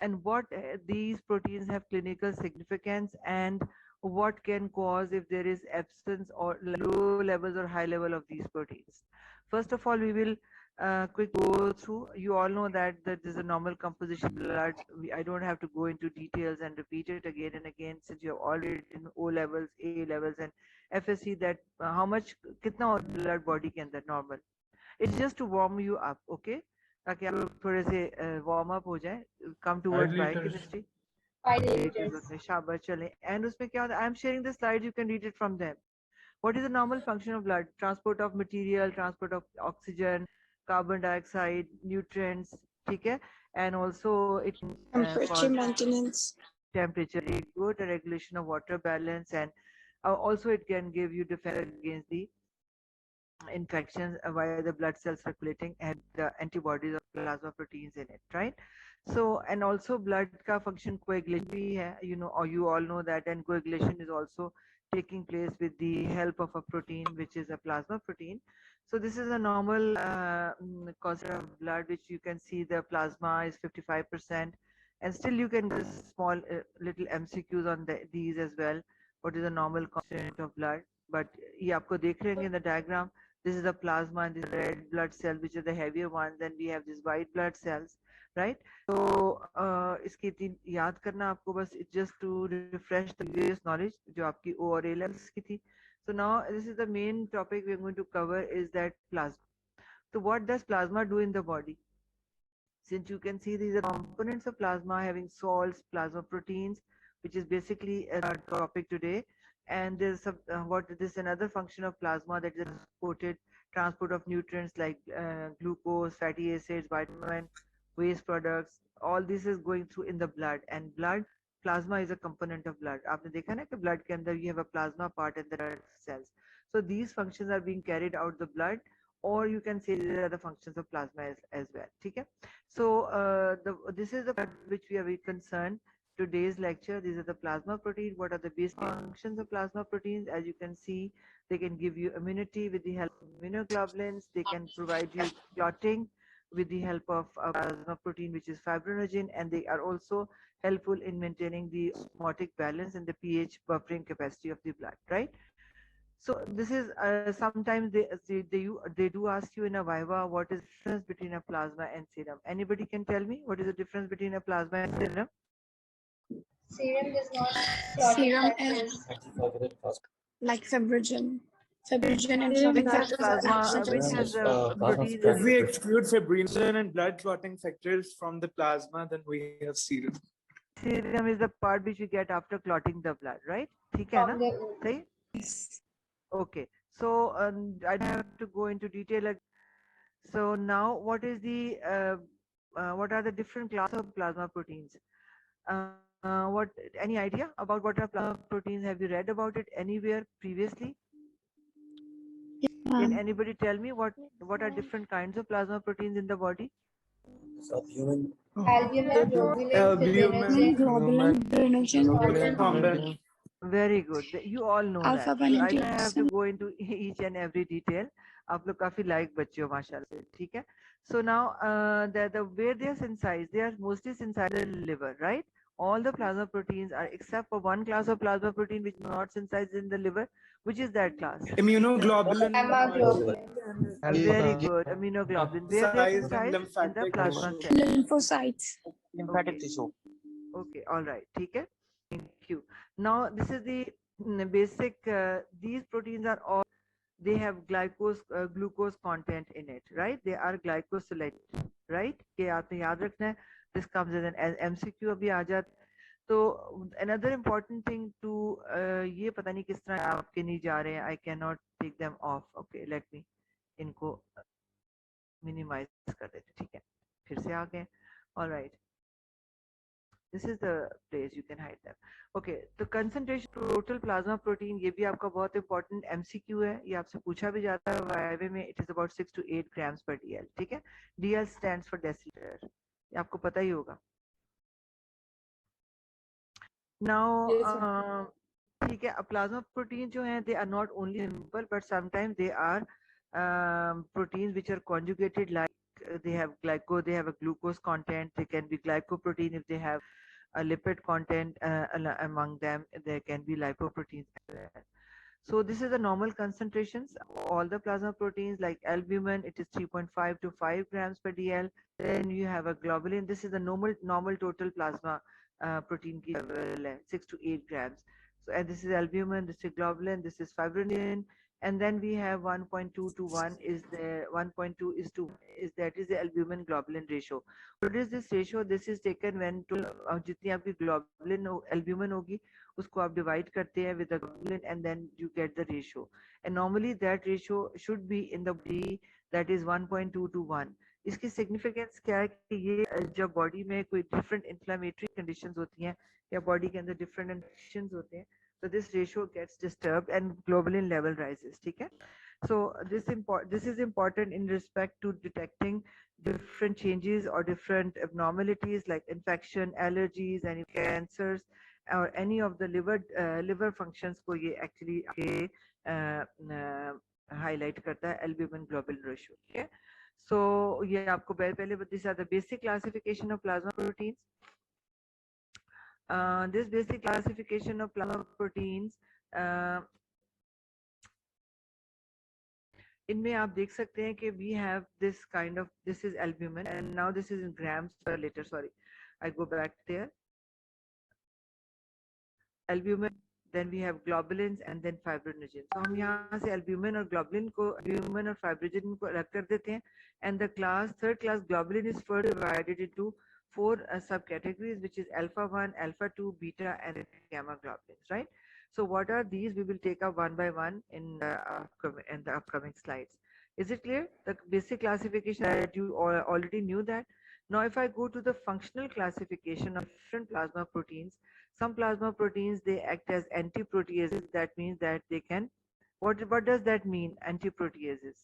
and what these proteins have clinical significance, and what can cause if there is absence or low levels or high level of these proteins. First of all, we will quick go through. You all know that there's a normal composition blood. I don't have to go into details and repeat it again and again, since you have already in O levels, A levels, and FSC, that how much kitna blood body के अंदर normal. It's just to warm you up, okay? ताकि आप लोग थोड़े से warm up हो जाए. Come 5 towards liters. biochemistry. 5 liters liters. होते हैं, शाबाश चलें. And उसमें क्या होता है? I'm sharing the slides. You can read it from them. What is the normal function of blood? Transport of material, transport of oxygen, carbon dioxide, nutrients, ठीक है? And also it Temperature maintenance. temperature, very good, a regulation of water balance, and also it can give you defense against the infections via the blood cells circulating and the antibodies or plasma proteins in it, right? So, and also blood ka function coagulation bhi hai, you know, or you all know that, and coagulation is also taking place with the help of a protein which is a plasma protein. So this is a normal concept of blood, which you can see the plasma is 55%, and still you can get small little MCQs on these as well. What is the normal content of blood? But ye aapko dekh rahe in the diagram. This is the plasma and this red blood cell, which are the heavier ones. Then we have these white blood cells, right? So इसकी याद करना आपको बस, just to refresh the previous knowledge जो आपकी O और A levels की थी. So now this is the main topic we are going to cover, is that plasma. So what does plasma do in the body? Since you can see these are components of plasma having salts, plasma proteins, which is basically our topic today. And there's what this another function of plasma, that is transport of nutrients like glucose, fatty acids, vitamin, waste products. All this is going through in the blood, and blood plasma is a component of blood. आपने देखा ना कि blood के अंदर you have a plasma part in the blood cells. So these functions are being carried out the blood, or you can say these are the functions of plasma as well. Okay? So this is the part which we are very concerned. Today's lecture, these are the plasma protein. What are the basic functions of plasma proteins? As you can see, they can give you immunity with the help of immunoglobulins. They can provide you clotting with the help of a plasma protein, which is fibrinogen, and they are also helpful in maintaining the osmotic balance and the pH buffering capacity of the blood, right? So this is sometimes they do ask you in a viva what is the difference between a plasma and serum. Anybody can tell me what is the difference between a plasma and serum? Serum does not clotting Serum factors. is like fibrinogen. Fibrinogen and Serum clotting does factors are Plasma, which absent. has protein. If we exclude fibrinogen and blood clotting factors from the plasma, then we have serum. Serum is the part which we get after clotting the blood, right? ठीक है ना? सही? Okay. So I don't have to go into detail. So now, what is the what are the different class of plasma proteins? What any idea about what are plasma proteins? Have you read about it anywhere previously? Can anybody tell me what are different kinds of plasma proteins in the body? Subhuman. Albumin, Albumin, Globulin, fibrinogen, Very good. You all know alpha that. 1 So I and don't have to 2. go into each and every detail. आप लोग काफी like बच्चे हो माशाल्लाह से, ठीक है? So now the where they are synthesized, they are mostly synthesized in the liver, right? All the plasma proteins are except for one class of plasma protein which is not synthesized in the liver. Which is that class? immunoglobulin, Gamma-globulin. Very good. Immunoglobulin. Where they are synthesized in synthesized? In the lymphatic plasma tissue. cell. Lymphocytes. Lymphatic Okay. tissue. Okay, all right. Okay. Thank you. Now this is the basic. These proteins are all, they have glucose content in it, right? They are glycosylated, right? कि आपने याद रखना है. This comes as an MCQ अभी आ जाता है. तो another important thing to ये पता नहीं किस तरह आपके नहीं जा रहे हैं. I cannot take them off. Okay, let me इनको minimize कर देते. ठीक है. फिर से आ गए. All right. This is the place you can hide them. Okay, the concentration total plasma protein, ये भी आपका बहुत important MCQ है. ये आपसे पूछा भी जाता है YIV में. It is about 6 to 8 grams per DL. ठीक है? DL stands for deciliter. ये आपको पता ही होगा. Now, ठीक है, plasma protein जो हैं, they are not only simple, but sometimes they are proteins which are conjugated like they have they have a glucose content. They can be glycoprotein if they have a lipid content among them. There can be lipoproteins as well. So this is the normal concentrations. All the plasma proteins like albumin, it is 3.5 to 5 grams per dl. Then you have a globulin. This is the normal total plasma protein ki level hai, 6 to 8 grams. So and this is albumin, this is globulin, this is fibrinogen, and then we have 1.2 to 1 is the 1.2 is to is that is the albumin globulin ratio. What is this ratio? This is taken when to जितनी आपकी globulin albumin होगी उसको आप divide करते हैं with the globulin and then you get the ratio. And normally that ratio should be in the body, that is 1.2 to 1. इसकी significance क्या है कि ये जब body में कोई different inflammatory conditions होती हैं या body के अंदर different infections होते हैं, so this ratio gets disturbed and globulin level rises. ठीक है? So this is important in respect to detecting different changes or different abnormalities like infection, allergies, and cancers, or any of the liver functions को ये actually highlight करता है albumin globulin ratio. Okay? So ये आपको पहले these are the basic classification of plasma proteins. This basic classification of plasma proteins, इनमें आप देख सकते हैं कि we have this kind of, this is albumin and now this is in grams per liter. Sorry, I go back there. Albumin, then we have globulins and then fibrinogen. So हम यहाँ से albumin और globulin को, albumin और fibrinogen को अलग कर देते हैं, and the third class globulin is further divided into 4 subcategories, which is alpha 1, alpha 2, beta, and gamma globulins, right? So what are these? We will take up one by one in the upcoming slides. Is it clear? The basic classification that you already knew that. Now, if I go to the functional classification of different plasma proteins, some plasma proteins, they act as antiproteases. That means that they can, what does that mean, antiproteases?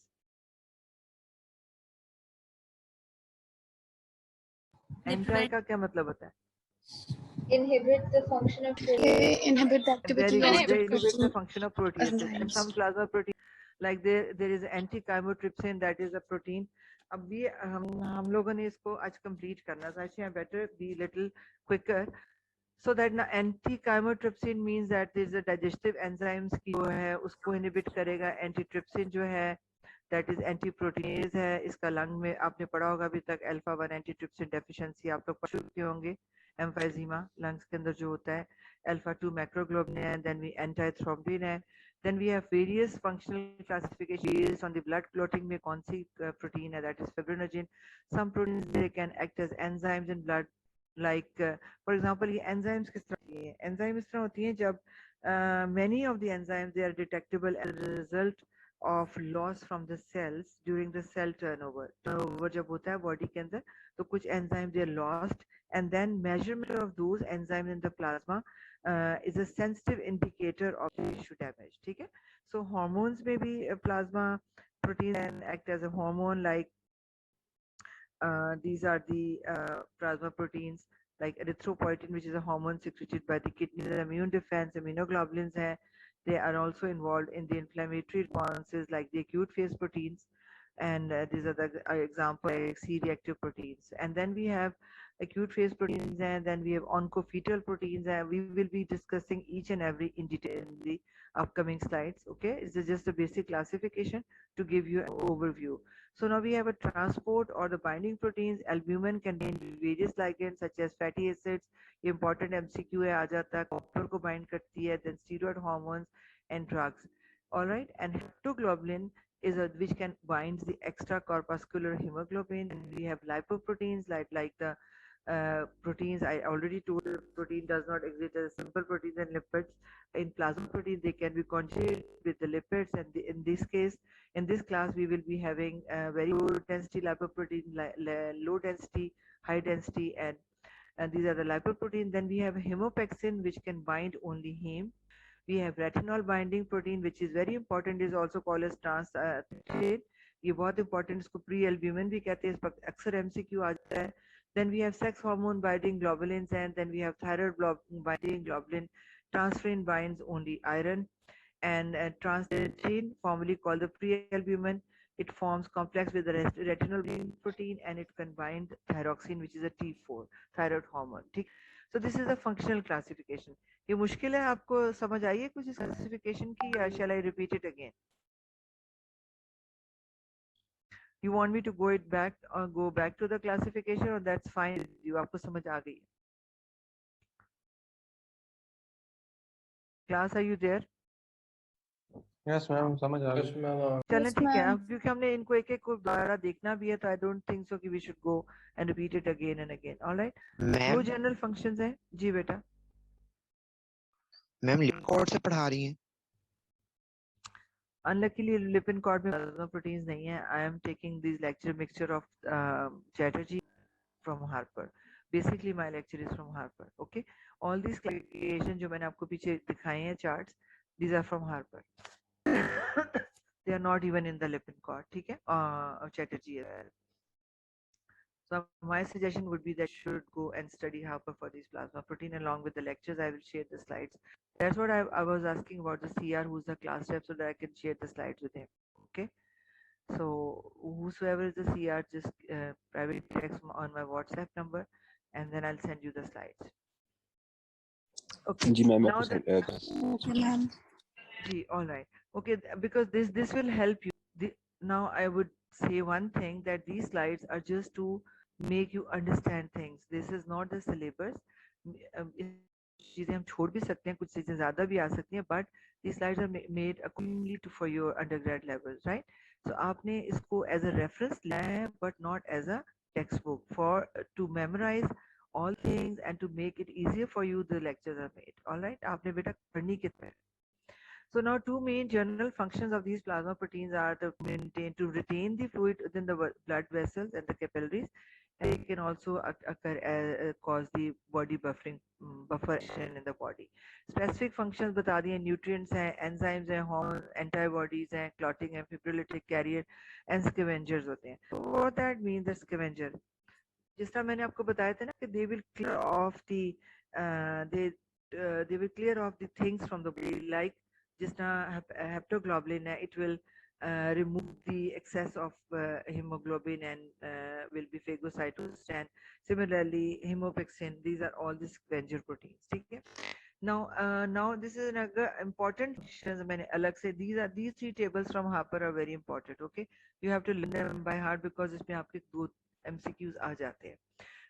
Anti का क्या मतलब होता है? Inhibit the function of protein. They inhibit the activity Very of good. They inhibit the protein function of proteases. And enzymes. some plasma protein, like there is anti-chymotrypsin, that is a protein. अब भी हम लोगों ने इसको आज complete करना था. Actually, I better be little quicker. So that now anti-chymotrypsin means that there is a digestive enzymes की जो है उसको inhibit करेगा. Antitrypsin जो है that is antiproteinase है. इसका lung में आपने पढ़ा होगा अभी तक alpha 1 antitrypsin deficiency आप लोग पढ़ चुके होंगे. Emphysema lungs के अंदर जो होता है, alpha 2 macroglobulin है, then we antithrombin है. Then we have various functional classifications based on the blood clotting में कौन सी protein है, that is fibrinogen. Some proteins they can act as enzymes in blood, like for example ये enzymes किस तरह होती हैं? Enzymes इस तरह होती हैं जब many of the enzymes they are detectable as a result of loss from the cells during the cell turnover. Turnover जब होता है body के अंदर तो कुछ enzymes they are lost, and then measurement of those enzymes in the plasma is a sensitive indicator of tissue damage. ठीक है? So hormones may be plasma proteins and act as a hormone, like these are the plasma proteins like erythropoietin, which is a hormone secreted by the kidneys. Immune defense, immunoglobulins hai. They are also involved in the inflammatory responses like the acute phase proteins, and these are the example like C-reactive proteins. And then we have acute phase proteins, and then we have oncofetal proteins, and we will be discussing each and every in detail in the upcoming slides. Okay, this is just a basic classification to give you an overview. So now we have a transport or the binding proteins. Albumin contains various ligands such as fatty acids. Important MCQ है आ जाता है, copper को bind करती है, then steroid hormones and drugs. All right, and haptoglobulin is which can bind the extracorpuscular hemoglobin. And we have lipoproteins like the proteins. I already told you protein does not exist as simple proteins and lipids. In plasma proteins, they can be conjugated with the lipids, and in this case, in this class, we will be having very low density lipoprotein, low density, high density, and these are the lipoprotein. Then we have hemopexin, which can bind only heme. We have retinol binding protein, which is very important, is also called as trans ये बहुत important, इसको pre albumin भी कहते हैं, इस पर अक्सर MCQ आ जाता है. Then we have sex hormone binding globulins, and then we have thyroid binding globulin. Transferrin binds only iron, and transferrin, formerly called the pre-albumin, it forms complex with the retinal protein and it combined thyroxine, which is a T4 thyroid hormone. ठीक. So this is a functional classification. ये मुश्किल है आपको समझ आई है कुछ इस classification की या shall I repeat it again? You want me to go back to the classification, or that's fine with you? आपको समझ आ गई? Class, are you there? Yes, ma'am. समझ आ गया. चलें Yes, ठीक है. ma'am. अब क्योंकि हमने इनको एक एक को दोबारा देखना भी है, तो I don't think so कि we should go and repeat it again and again. All right? दो मैम जनरल फंक्शंस हैं. जी बेटा. मैम लिपकॉर्ड से पढ़ा रही हैं. Unluckily, lipin cord में plasma proteins नहीं है. I am taking this lecture mixture of Chatterjee from Harper. Basically, my lecture is from Harper. Okay. All these classifications जो मैंने आपको पीछे दिखाए हैं charts, these are from Harper. They are not even in the lipin cord. ठीक है. Chatterjee. So my suggestion would be that you should go and study Harper for these plasma protein along with the lectures. I will share the slides. That's what I was asking about the CR, who's the class rep, so that I can share the slides with him. Okay. So whosoever is the CR, just private text on my WhatsApp number, and then I'll send you the slides. Okay. Now that, Okay, ma'am. all right. Okay, because this will help you. Now I would say one thing, that these slides are just to make you understand things. This is not the syllabus. चीजें हम छोड़ भी सकते हैं, कुछ चीजें ज्यादा भी आ सकती हैं, but these slides are made accordingly to for your undergrad levels, right? So आपने इसको as a reference लिया है, but not as a textbook, for to memorize all things and to make it easier for you. The lectures are made. All right, आपने बेटा पढ़नी कितना है. So now two main general functions of these plasma proteins are to retain the fluid within the blood vessels and the capillaries. And they can also occur cause the body buffer action in the body. Specific functions बता दिए, nutrients हैं, enzymes हैं, hormones, antibodies हैं, clotting and fibrillatory carrier and scavengers होते हैं. So what that means, the scavenger, जिस तरह मैंने आपको बताया था ना कि they will clear off the things from the body, like जिस तरह heptoglobulin है, it will remove the excess of hemoglobin and will be phagocytosed, and similarly hemopexin. These are all the scavenger proteins. ठीक है. Now this is another important functions मैंने अलग से, these three tables from Harper are very important. Okay, you have to learn them by heart because इसमें आपके दो MCQs आ जाते हैं.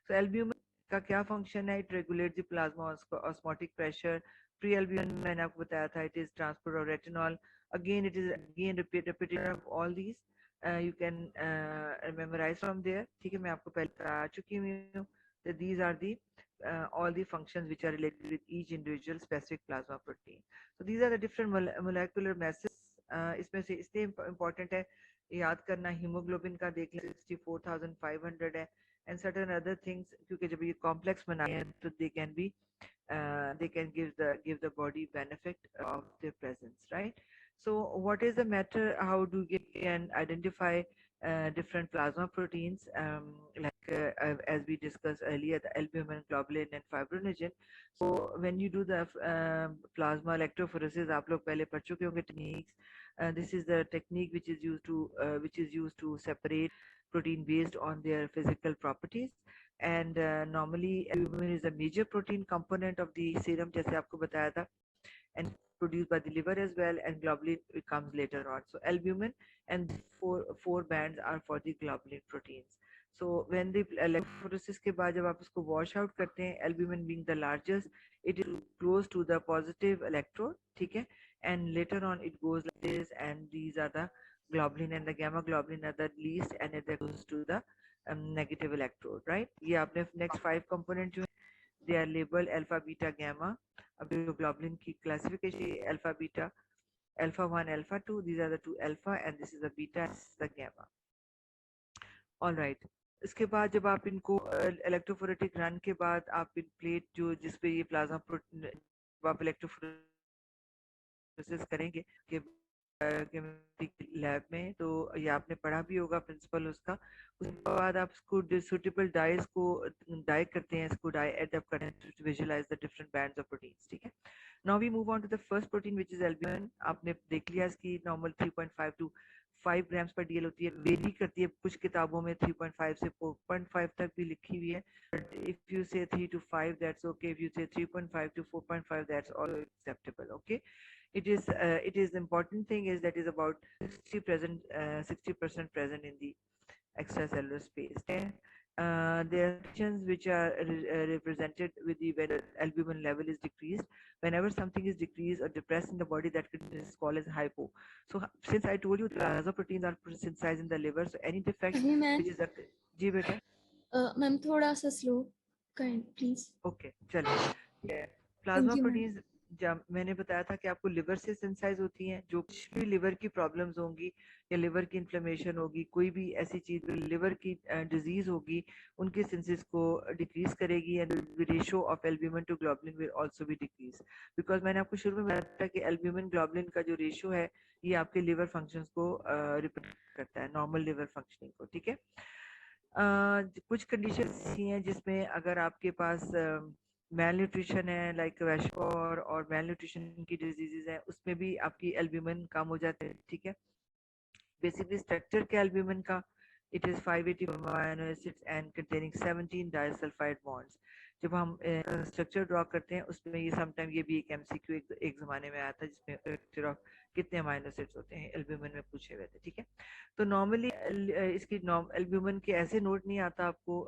So albumin का क्या function है? It regulates the plasma osmotic pressure. Pre-albumin मैंने आपको बताया था, it is transport of retinol. Again, it is repetition of all these. You can memorize from there. ठीक है, मैं आपको पहले बता चुकी हूँ that these are the all the functions which are related with each individual specific plasma protein. So these are the different molecular masses. इसमें से इसलिए important है याद करना, हीमोग्लोबिन का देख लें 64,500 है, and certain other things, क्योंकि जब ये complex बनाए हैं तो they can give the body benefit of their presence, right? So what is the matter? How do you can identify different plasma proteins, as we discussed earlier, the albumin, globulin and fibrinogen. So when you do the plasma electrophoresis, आप लोग पहले पढ़ चुके होंगे techniques. This is the technique which is used to separate protein based on their physical properties. And normally albumin is a major protein component of the serum, जैसे आपको बताया था, and produced by the liver as well, and globulin comes later on. So albumin and four bands are for the globulin proteins. So when the electrophoresis के बाद जब आप इसको wash out करते हैं, albumin being the largest, it is close to the positive electrode, ठीक है, and later on it goes like this, and these are the globulin and the gamma globulin are the least, and it goes to the negative electrode, right? ये आपने next 5 component जो they are labeled alpha, beta, gamma. अब जो globulin की classification alpha, beta, alpha 1, alpha 2, these are the 2 alpha, and this is the beta, this is the gamma. All right. इसके बाद जब आप इनको इलेक्ट्रोफोरेटिक रन के बाद आप इन प्लेट जो जिस पे ये प्लाज्मा प्रोटीन आप इलेक्ट्रोफोरेसिस करेंगे कि लैब में, तो ये आपने पढ़ा भी होगा प्रिंसिपल उसका. उसके बाद आप इसको सुटेबल डाइज को डाई करते हैं, इसको डाई एडप्ट करते हैं to visualize the different bands of proteins. ठीक है. Now we move on to the first protein which is albumin. आपने देख लिया इसकी normal 3.5 to 5 grams per dL होती है, वेरी करती है, कुछ किताबों में 3.5 से 4.5 तक भी लिखी हुई है. If you say 3 to 5, that's okay. If you say 3.5 to 4.5, that's all acceptable. Okay. It is important thing is that is about 60% present in the extracellular space. Okay? There are conditions which are represented with the when albumin level is decreased. Whenever something is decreased or depressed in the body, that is called as hypo. So since I told you plasma proteins are synthesized in the liver, so any defect which is a जी बेटा ma'am थोड़ा सा slow करें please. Okay चलिए. Plasma thank you ma'am. Proteins जब मैंने बताया था कि आपको लिवर से सिंथेसाइज होती हैं, जो कुछ भी लिवर की प्रॉब्लम्स होंगी या लिवर की इन्फ्लेमेशन होगी, कोई भी ऐसी चीज लिवर की डिजीज होगी, उनके सिंथेसिस को डिक्रीज करेगी and ratio of albumin to globulin will also be decrease. Because मैंने आपको शुरू में बताया था कि एल्ब्यूमिन ग्लोबुलिन का जो रेशियो है ये आपके लिवर फंक्शंस को रिप्रेजेंट करता है, नॉर्मल लिवर फंक्शनिंग को. ठीक है. कुछ कंडीशन ऐसी हैं जिसमें अगर आपके पास मेल न्यूट्रिशन है, लाइक वैशकोर और मेल न्यूट्रिशन की डिजीजेज है, उसमें भी आपकी एल्ब्यूमिन कम हो जाते हैं. ठीक है. बेसिकली स्ट्रक्चर के एल्ब्यूमिन का it is 580 amino acids and containing 17 disulphide bonds. जब हम स्ट्रक्चर ड्रॉ करते हैं उसमें ये समटाइम ये भी एक एमसीक्यू एक जमाने में आया था जिसमें स्ट्रक्चर ऑफ कितने अमीनो एसिड्स होते हैं एल्ब्यूमिन में पूछे हुए थे. ठीक है. तो नॉर्मली इसकी एल्ब्यूमिन के ऐसे नोट नहीं आता आपको,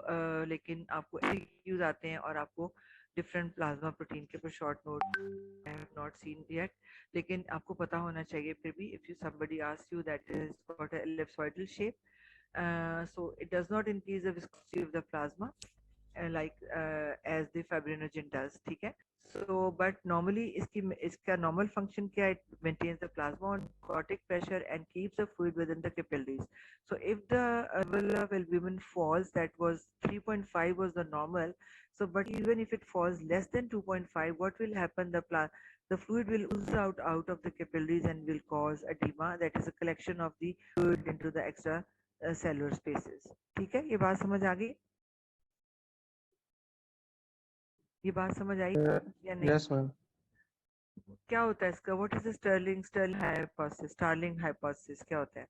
लेकिन आपको एमसीक्यूज आते हैं और आपको डिफरेंट प्लाज्मा प्रोटीन के ऊपर short note I have not seen yet, लेकिन आपको पता होना चाहिए फिर भी. If you somebody asks you that is got a ellipsoidal shape, so it does not increase the viscosity of the plasma as the fibrinogen does. ठीक है. So but normally इसका normal function क्या है? It maintains the plasma on cortic pressure and keeps the fluid within the capillaries. So if the level of albumin falls, that was 3.5 was the normal. So but even if it falls less than 2.5, what will happen? The fluid will ooze out of the capillaries and will cause edema, that is a collection of the fluid into the extra cellular spaces. ठीक है. ये बात समझ आ गई? ये बात समझ आई या नहीं? Yes, ma'am. क्या होता है इसका? व्हाट इज स्टार्लिंग हाइपोथेसिस क्या होता है?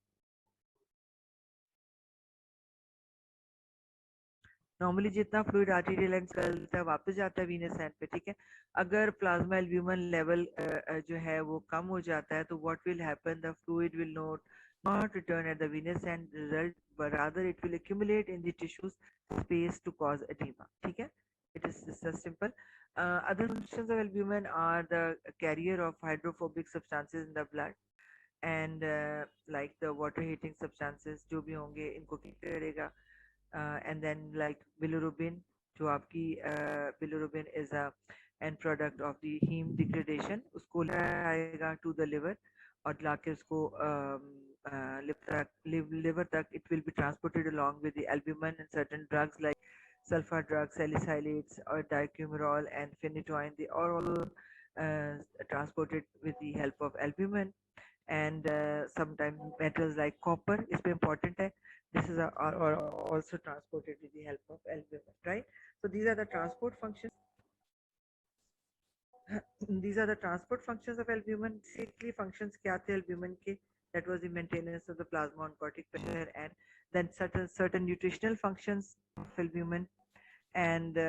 नॉर्मली जितना फ्लूइड आर्टेरियल एंड निकलता है वापस जाता है वीनस एंड पे. ठीक है. अगर प्लाज्मा एल्ब्यूमिन लेवल जो है वो कम हो जाता है तो what will happen? The fluid will not return at the venous end result, but rather it will accumulate in the tissues space to cause edema. ठीक है. It is just simple. Other functions of albumin are the carrier of hydrophobic substances in the blood and like the water heating substances जो भी होंगे इनको करेगा. And then like bilirubin, जो आपकी bilirubin is a end product of the heme degradation, उसको लाएगा to the liver और लाके उसको liver तक it will be transported along with the albumin and certain drugs like sulfur drugs, salicylates or dicumarol and phenytoin. They are all transported with the help of albumin. And sometimes metals like copper is very important. This is are also transported with the help of albumin, right? So these are the transport functions. These are the transport functions of albumin. Basically functions kya the albumin ke? That was the maintenance of the plasma on cortic pressure, and then certain nutritional functions of albumin, and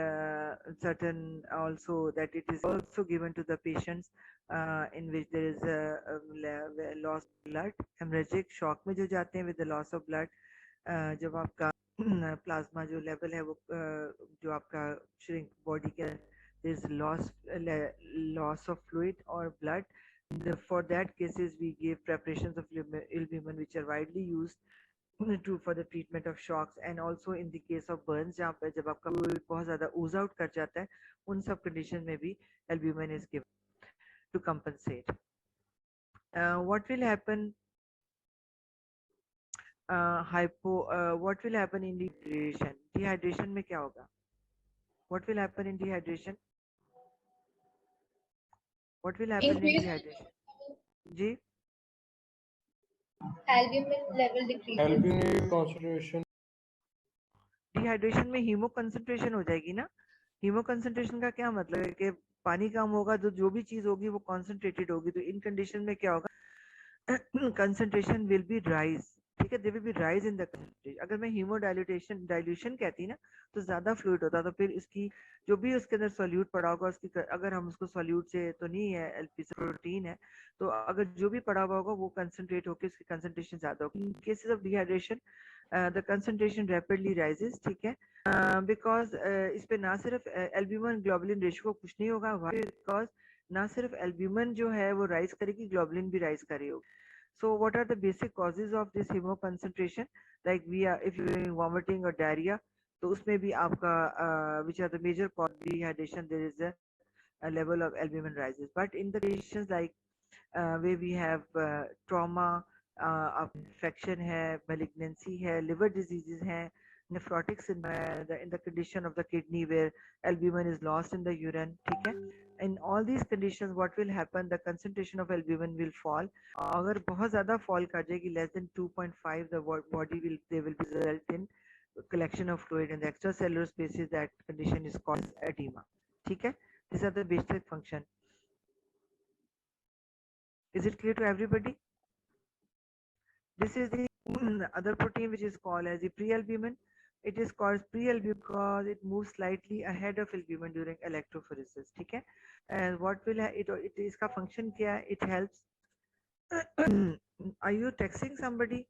certain also that it is also given to the patients in which there is a loss of blood, hemorrhagic shock में जो जाते हैं with the loss of blood. जब आपका plasma जो level है वो जो आपका shrink body के there is loss of fluid or blood. For that cases we give preparations of albumin which are widely used for the treatment of shocks, and also in the case of burns जहाँ पे जब आपका fluid बहुत ज़्यादा ooze out कर जाता है, उन सब condition में भी albumin is given to compensate. What will happen? What will happen in dehydration? Dehydration में क्या होगा? What will happen in dehydration? What will happen in dehydration? जी? Albumin level decreases. Albumin concentration. Dehydration में hemoconcentration हो जाएगी ना. Haemo concentration का क्या मतलब है कि पानी कम होगा तो जो भी चीज होगी वो कंसंट्रेटेड होगी. तो इन कंडीशन में क्या होगा? concentration will be rise. ठीक है, there will be rise in the concentration. अगर मैं dilution कहती ना तो ज्यादा फ्लूइड होता, तो फिर इसकी जो भी उसके अंदर सोल्यूट पड़ा होगा उसकी, अगर हम उसको सोल्यूट से तो नहीं है, एलपी से प्रोटीन है, तो अगर जो भी पड़ा हुआ होगा वो कंसंट्रेट होकर उसकी कंसंट्रेशन ज्यादा होगी. In cases of dehydration the concentration rapidly rises. ठीक है, बिकॉज इस पे ना सिर्फ एल्ब्यूमिन ग्लोबुलिन रेशियो कुछ नहीं होगा, बिकॉज ना सिर्फ एल्ब्यूमिन जो है वो राइज करेगी, ग्लोबुलिन भी राइज करेगी. So what are the basic causes of this hemo concentration? Like if you are vomiting or diarrhea, तो उसमें भी आपका which are the major cause of dehydration, there is a level of albumin rises. But in the conditions like where we have trauma, infection है, malignancy है, liver diseases हैं, nephrotic syndrome है, in the condition of the kidney where albumin is lost in the urine. ठीक है, in all these conditions what will happen, the concentration of albumin will fall. अगर बहुत ज़्यादा fall कर जाएगी, less than 2.5, the body will, they will result in collection of fluid in the extracellular spaces. That condition is called edema. ठीक है, these are the basic function. Is it clear to everybody? This is the other protein which is called as the prealbumin. It is called prealbumin because it moves slightly ahead of albumin during electrophoresis. ठीक है, and what will it इसका function क्या है? It helps. Are you texting somebody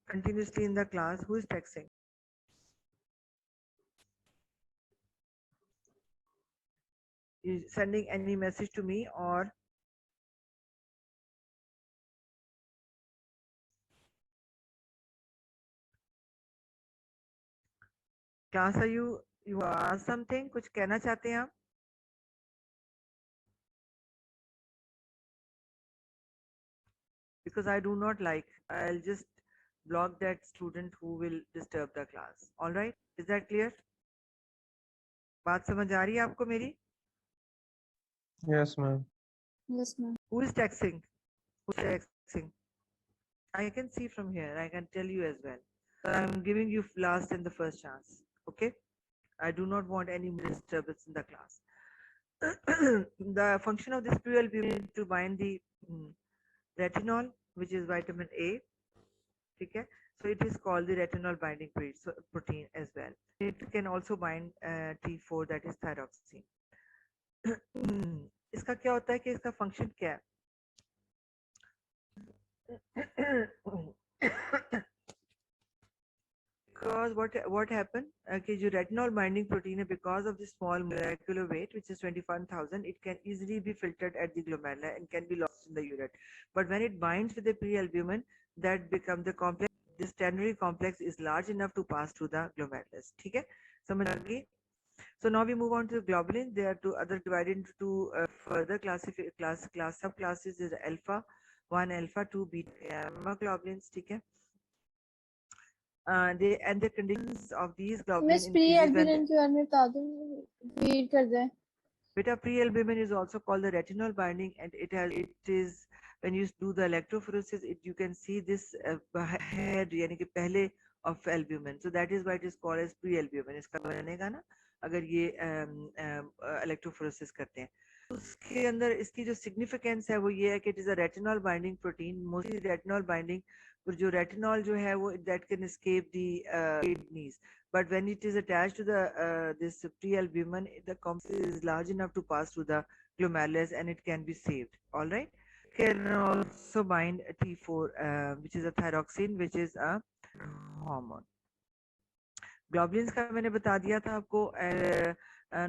continuously in the class? Who is texting? Is sending any message to me or? Class, are you ask something? कुछ कहना चाहते हैं आप? Because I do not like, I'll just block that student who will disturb the class. All right, is that clear? बात समझ आ रही है आपको मेरी? Yes, ma'am. Yes, ma'am. Who is texting? Who's texting? I can see from here. I can tell you as well. So I'm giving you last and the first chance. Okay? I do not want any disturbance in the class. The function of this prealbumin is to bind the retinol, which is vitamin A. Okay? So it is called the retinol binding protein as well. It can also bind T4, that is thyroxine. इसका क्या होता है कि इसका function क्या है? Because what happened कि जो retinol binding protein है, because of the small molecular weight which is 21,000, it can easily be filtered at the glomeruli and can be lost in the urine. But when it binds with the prealbumin, that becomes the complex. This ternary complex is large enough to pass through the glomerulus. ठीक है, समझ आ गई? So now we move on to the globulin. They are two other divided into two further subclasses is alpha 1, alpha 2, beta gamma globulins. ठीक है, the conditions of these globulin Miss pre-albumin के बारे में बता दो, read कर दें. Beta prealbumin is also called the retinol binding, and it is when you do the electrophoresis, you can see this head यानी कि पहले of albumin. So that is why it is called as prealbumin. इसका बनेगा ना अगर ये electrophoresis करते हैं. उसके अंदर इसकी जो significance है वो ये है कि it is a retinol binding protein, mostly retinol binding. जो retinol जो है वो that can escape the kidneys. But when it is attached to the this prealbumin, the complex is large enough to pass through the glomerulus and it can be saved. All right. Can also bind T4, which is a thyroxine, which is a hormone. Globulins का मैंने बता दिया था आपको.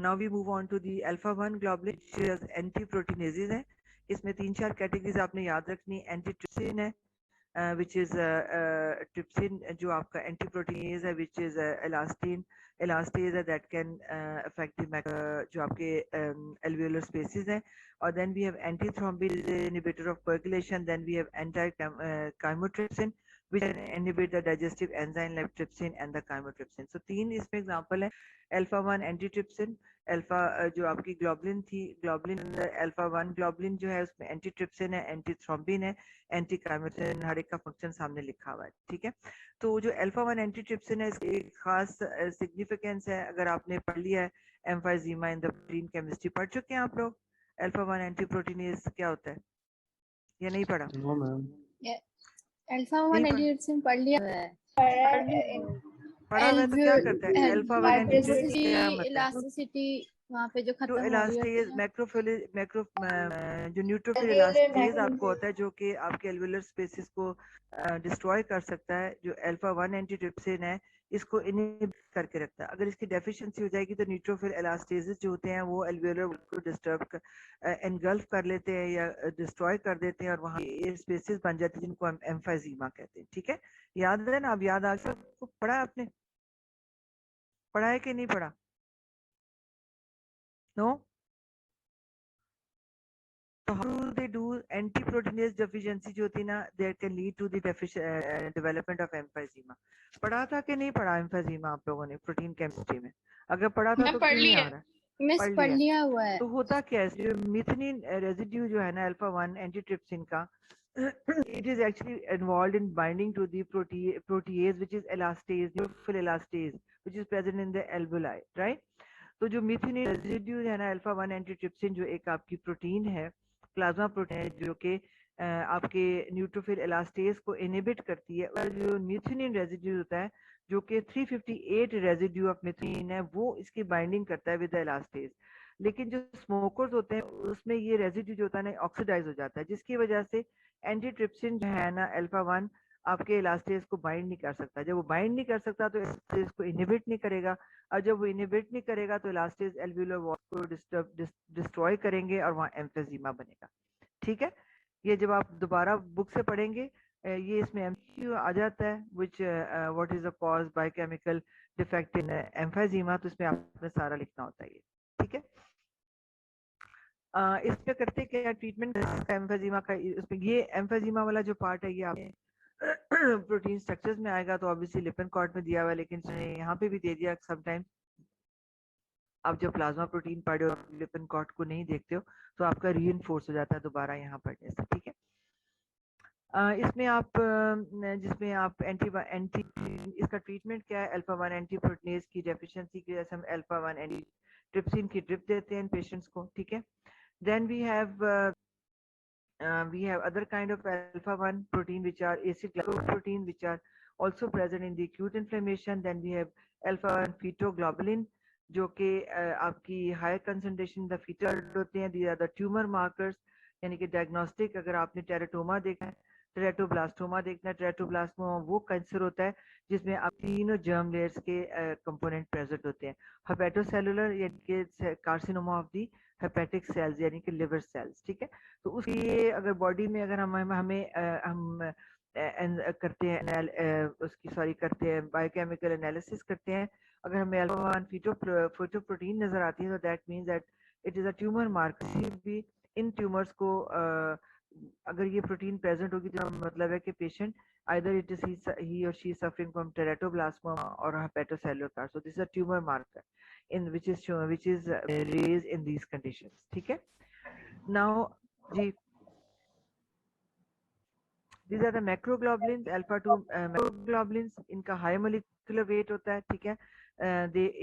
Now we move on to the alpha 1 globulin, which is anti-proteinases है. इसमें 3-4 categories आपने याद रखनी. Antitrypsin है, which is trypsin जो आपका anti-proteinase है, which is elastase है, that can affect the जो आपके alveolar spaces है. और then we have antithrombin, inhibitor of coagulation. Then we have anti-chymotrypsin, which inhibit the digestive enzyme like trypsin and the chymotrypsin. So 3 इसमें example है. Alpha 1 antitrypsin, alpha जो आपकी globulin थी, globulin alpha 1 globulin जो है उसमें एंटीट्रिप्सिन है, antithrombin है, एंटी काइमोटिन, हर एक का फंक्शन सामने लिखा हुआ है. ठीक है, तो जो अल्फा 1 एंटीट्रिप्सिन है इसकी एक खास सिग्निफिकेंस है. अगर आपने पढ़ लिया है emphysema in the protein chemistry, पढ़ चुके हैं आप लोग? अल्फा 1 एंटी प्रोटीनेज क्या होता है या नहीं पढ़ा? No, ma'am. अल्फा वन नहीं एंटीट्रिप्सिन पढ़ लिया है। पढ़ा हुआ है तो क्या करता है अल्फा वन एंटीट्रिप्सिन एल्वेसिटी, क्या मतलब है? इलास्टिसिटी वहाँ पे जो जो खत्म हो रही होती इलास्टेज है। मैक्रो जो न्यूट्रोफिल इलास्टेज आपको होता है जो कि आपके एल्वेलर स्पेसिस को डिस्ट्रॉय कर सकता है, जो अल्फा वन एंटीट्रिप्सिन है इसको इनहिबिट करके रखता है। अगर इसकी डेफिशिएंसी हो जाएगी तो न्यूट्रोफिल इलास्टेजेस जो होते हैं वो एल्वेलर को डिस्टर्ब एनगल्फ कर लेते हैं या डिस्ट्रॉय कर देते हैं और वहाँ स्पेसिस बन जाती है जिनको हम एम्फाइजीमा कहते हैं। ठीक है, याद है ना? अब याद आ सबको? पढ़ा है आपने? पढ़ा है कि नहीं पढ़ा? No? So how do they do anti-proteinase deficiency जो होती है ना, that can lead to the development of emphysema? पढ़ा था कि नहीं पढ़ा emphysema आप लोगों ने प्रोटीन केमिस्ट्री में? अगर पढ़ा था मैं तो पढ़ क्यों ली नहीं आ है। रहा है? मिस पढ़ पढ़ लिया। लिया हुआ है। तो होता क्या है, जो मिथनिन रेजिड्यू जो है ना अल्फा वन एंटीट्रिप्सिन का, it is actually involved in binding to the protease which is elastase, neutrophil elastase, which is present in the alveoli, right? तो जो मिथनिन रेजिड्यू है ना अल्फा वन एंटीट्रिप्सिन जो एक आपकी प्रोटीन है, प्लाज्मा प्रोटीन है जो कि आपके न्यूट्रोफिल इलास्टेज को इनहिबिट करती है, और जो मिथनिन रेजिड्यू होता है जो कि 358 रेजिड्यू ऑफ मिथनिन है वो इसकी बाइंडिंग करता है विद इलास्टेज। लेकिन जो स्मोकर्स होते हैं उसमें ये रेजिड्यू जो होता है ना ऑक्सीडाइज हो जाता है, जिसकी वजह से एंटीट्रिप्सिन जो है ना अल्फा वन आपके इलास्टेज को बाइंड नहीं कर सकता। जब वो बाइंड नहीं कर सकता तो इलास्टेज को इनहिबिट नहीं करेगा, और जब वो इनहिबिट नहीं करेगा तो इलास्टेज एल्वेओलर वॉल को डिस्ट्रॉय करेंगे और वहाँ एम्फेजीमा बनेगा। ठीक है, ये जब आप दोबारा बुक से पढ़ेंगे ये इसमें एमसीक्यू आ जाता है, which what is the cause biochemical defect in emphysema, तो इसमें आपने सारा लिखना होता है ये। ठीक है, इस पे करते क्या ट्रीटमेंट एम्फेजीमा का? इसमें ये एम्फेजीमा वाला जो पार्ट है ये आपने प्रोटीन स्ट्रक्चर्स में आएगा, तो ऑब्वियसली लिपिन कॉर्ड में दिया हुआ है, लेकिन यहाँ पे भी दे दिया समटाइम्स। आप जब प्लाज्मा प्रोटीन पढ़े हो लिपिन कॉर्ड को नहीं देखते हो तो आपका रीइंफोर्स हो जाता है दोबारा यहाँ पढ़ने से। ठीक है, इसमें आप जिसमें आप एंटी इसका ट्रीटमेंट क्या है? अल्फा वन एंटी प्रोटीनेज की डेफिशिएंसी की वजह से हम अल्फा वन एंटी ट्रिप्सिन की ड्रिप देते हैं पेशेंट्स को। ठीक है, then we have other kind of alpha 1 protein which are acid glycoprotein which are also present in the acute inflammation. Then we have alpha 1 fetoglobulin जो कि आपकी higher concentration the fetal होते हैं। These are the tumor markers, यानी कि diagnostic। अगर आपने teratoma देखा है, टेराटोब्लास्टोमा देखना है, टेराटोब्लास्टोमा वो कैंसर होता है जिसमें आप तीनों जर्म लेयर्स के कंपोनेंट प्रेजेंट होते हैं। हेपेटोसेलुलर यानी कि carcinoma of the hepatic sales यानी कि लिवर सेल्स। ठीक है, तो उसके अगर बॉडी में अगर हम करते हैं उसकी करते हैं बायोकेमिकल एनालिसिस करते हैं, अगर हमें अल्फा 1 फिटोप्रोटीन नजर आती है तो that means that it is a tumour marker. भी इन ट्यूमर्स को अगर ये प्रोटीन प्रेजेंट होगी तो मतलब है कि patient either it is he or she is suffering from teratoblasma or hepatocellular carcinoma. So this is a tumor marker in which is raised in these conditions. ठीक है, now ji these are the macroglobulins, alpha 2 macroglobulins, इनका high molecular weight होता है। ठीक है,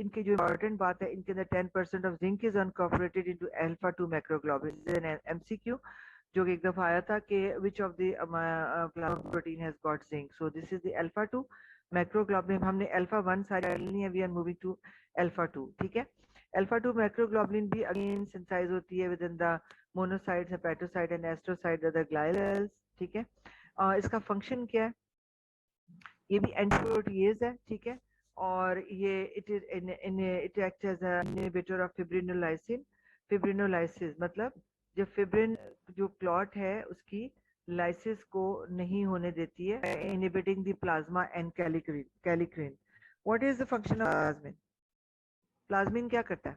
इनकी जो important बात है, इनके अंदर 10% of zinc is incorporated into alpha 2 macroglobulins. This is an MCQ जो कि एक दफा आया था कि which of the plasma protein has got zinc. So this is the alpha 2 macroglobulin. हमने alpha 1 सारी करनी है, we are moving to alpha 2. ठीक है, alpha 2 macroglobulin भी again synthesize होती है within the monocytes, hepatocyte and astrocyte the glial cells. ठीक है, इसका फंक्शन क्या है? ये भी एंटीप्रोटीएज है। ठीक है, और ये it act as inhibitor of fibrinolysin. Fibrinolysis मतलब जब फिब्रिन जो क्लॉट है उसकी लाइसिस को नहीं होने देती है, inhibiting the plasma and kallikrein. What is the function of plasmin? Plasmin क्या करता है?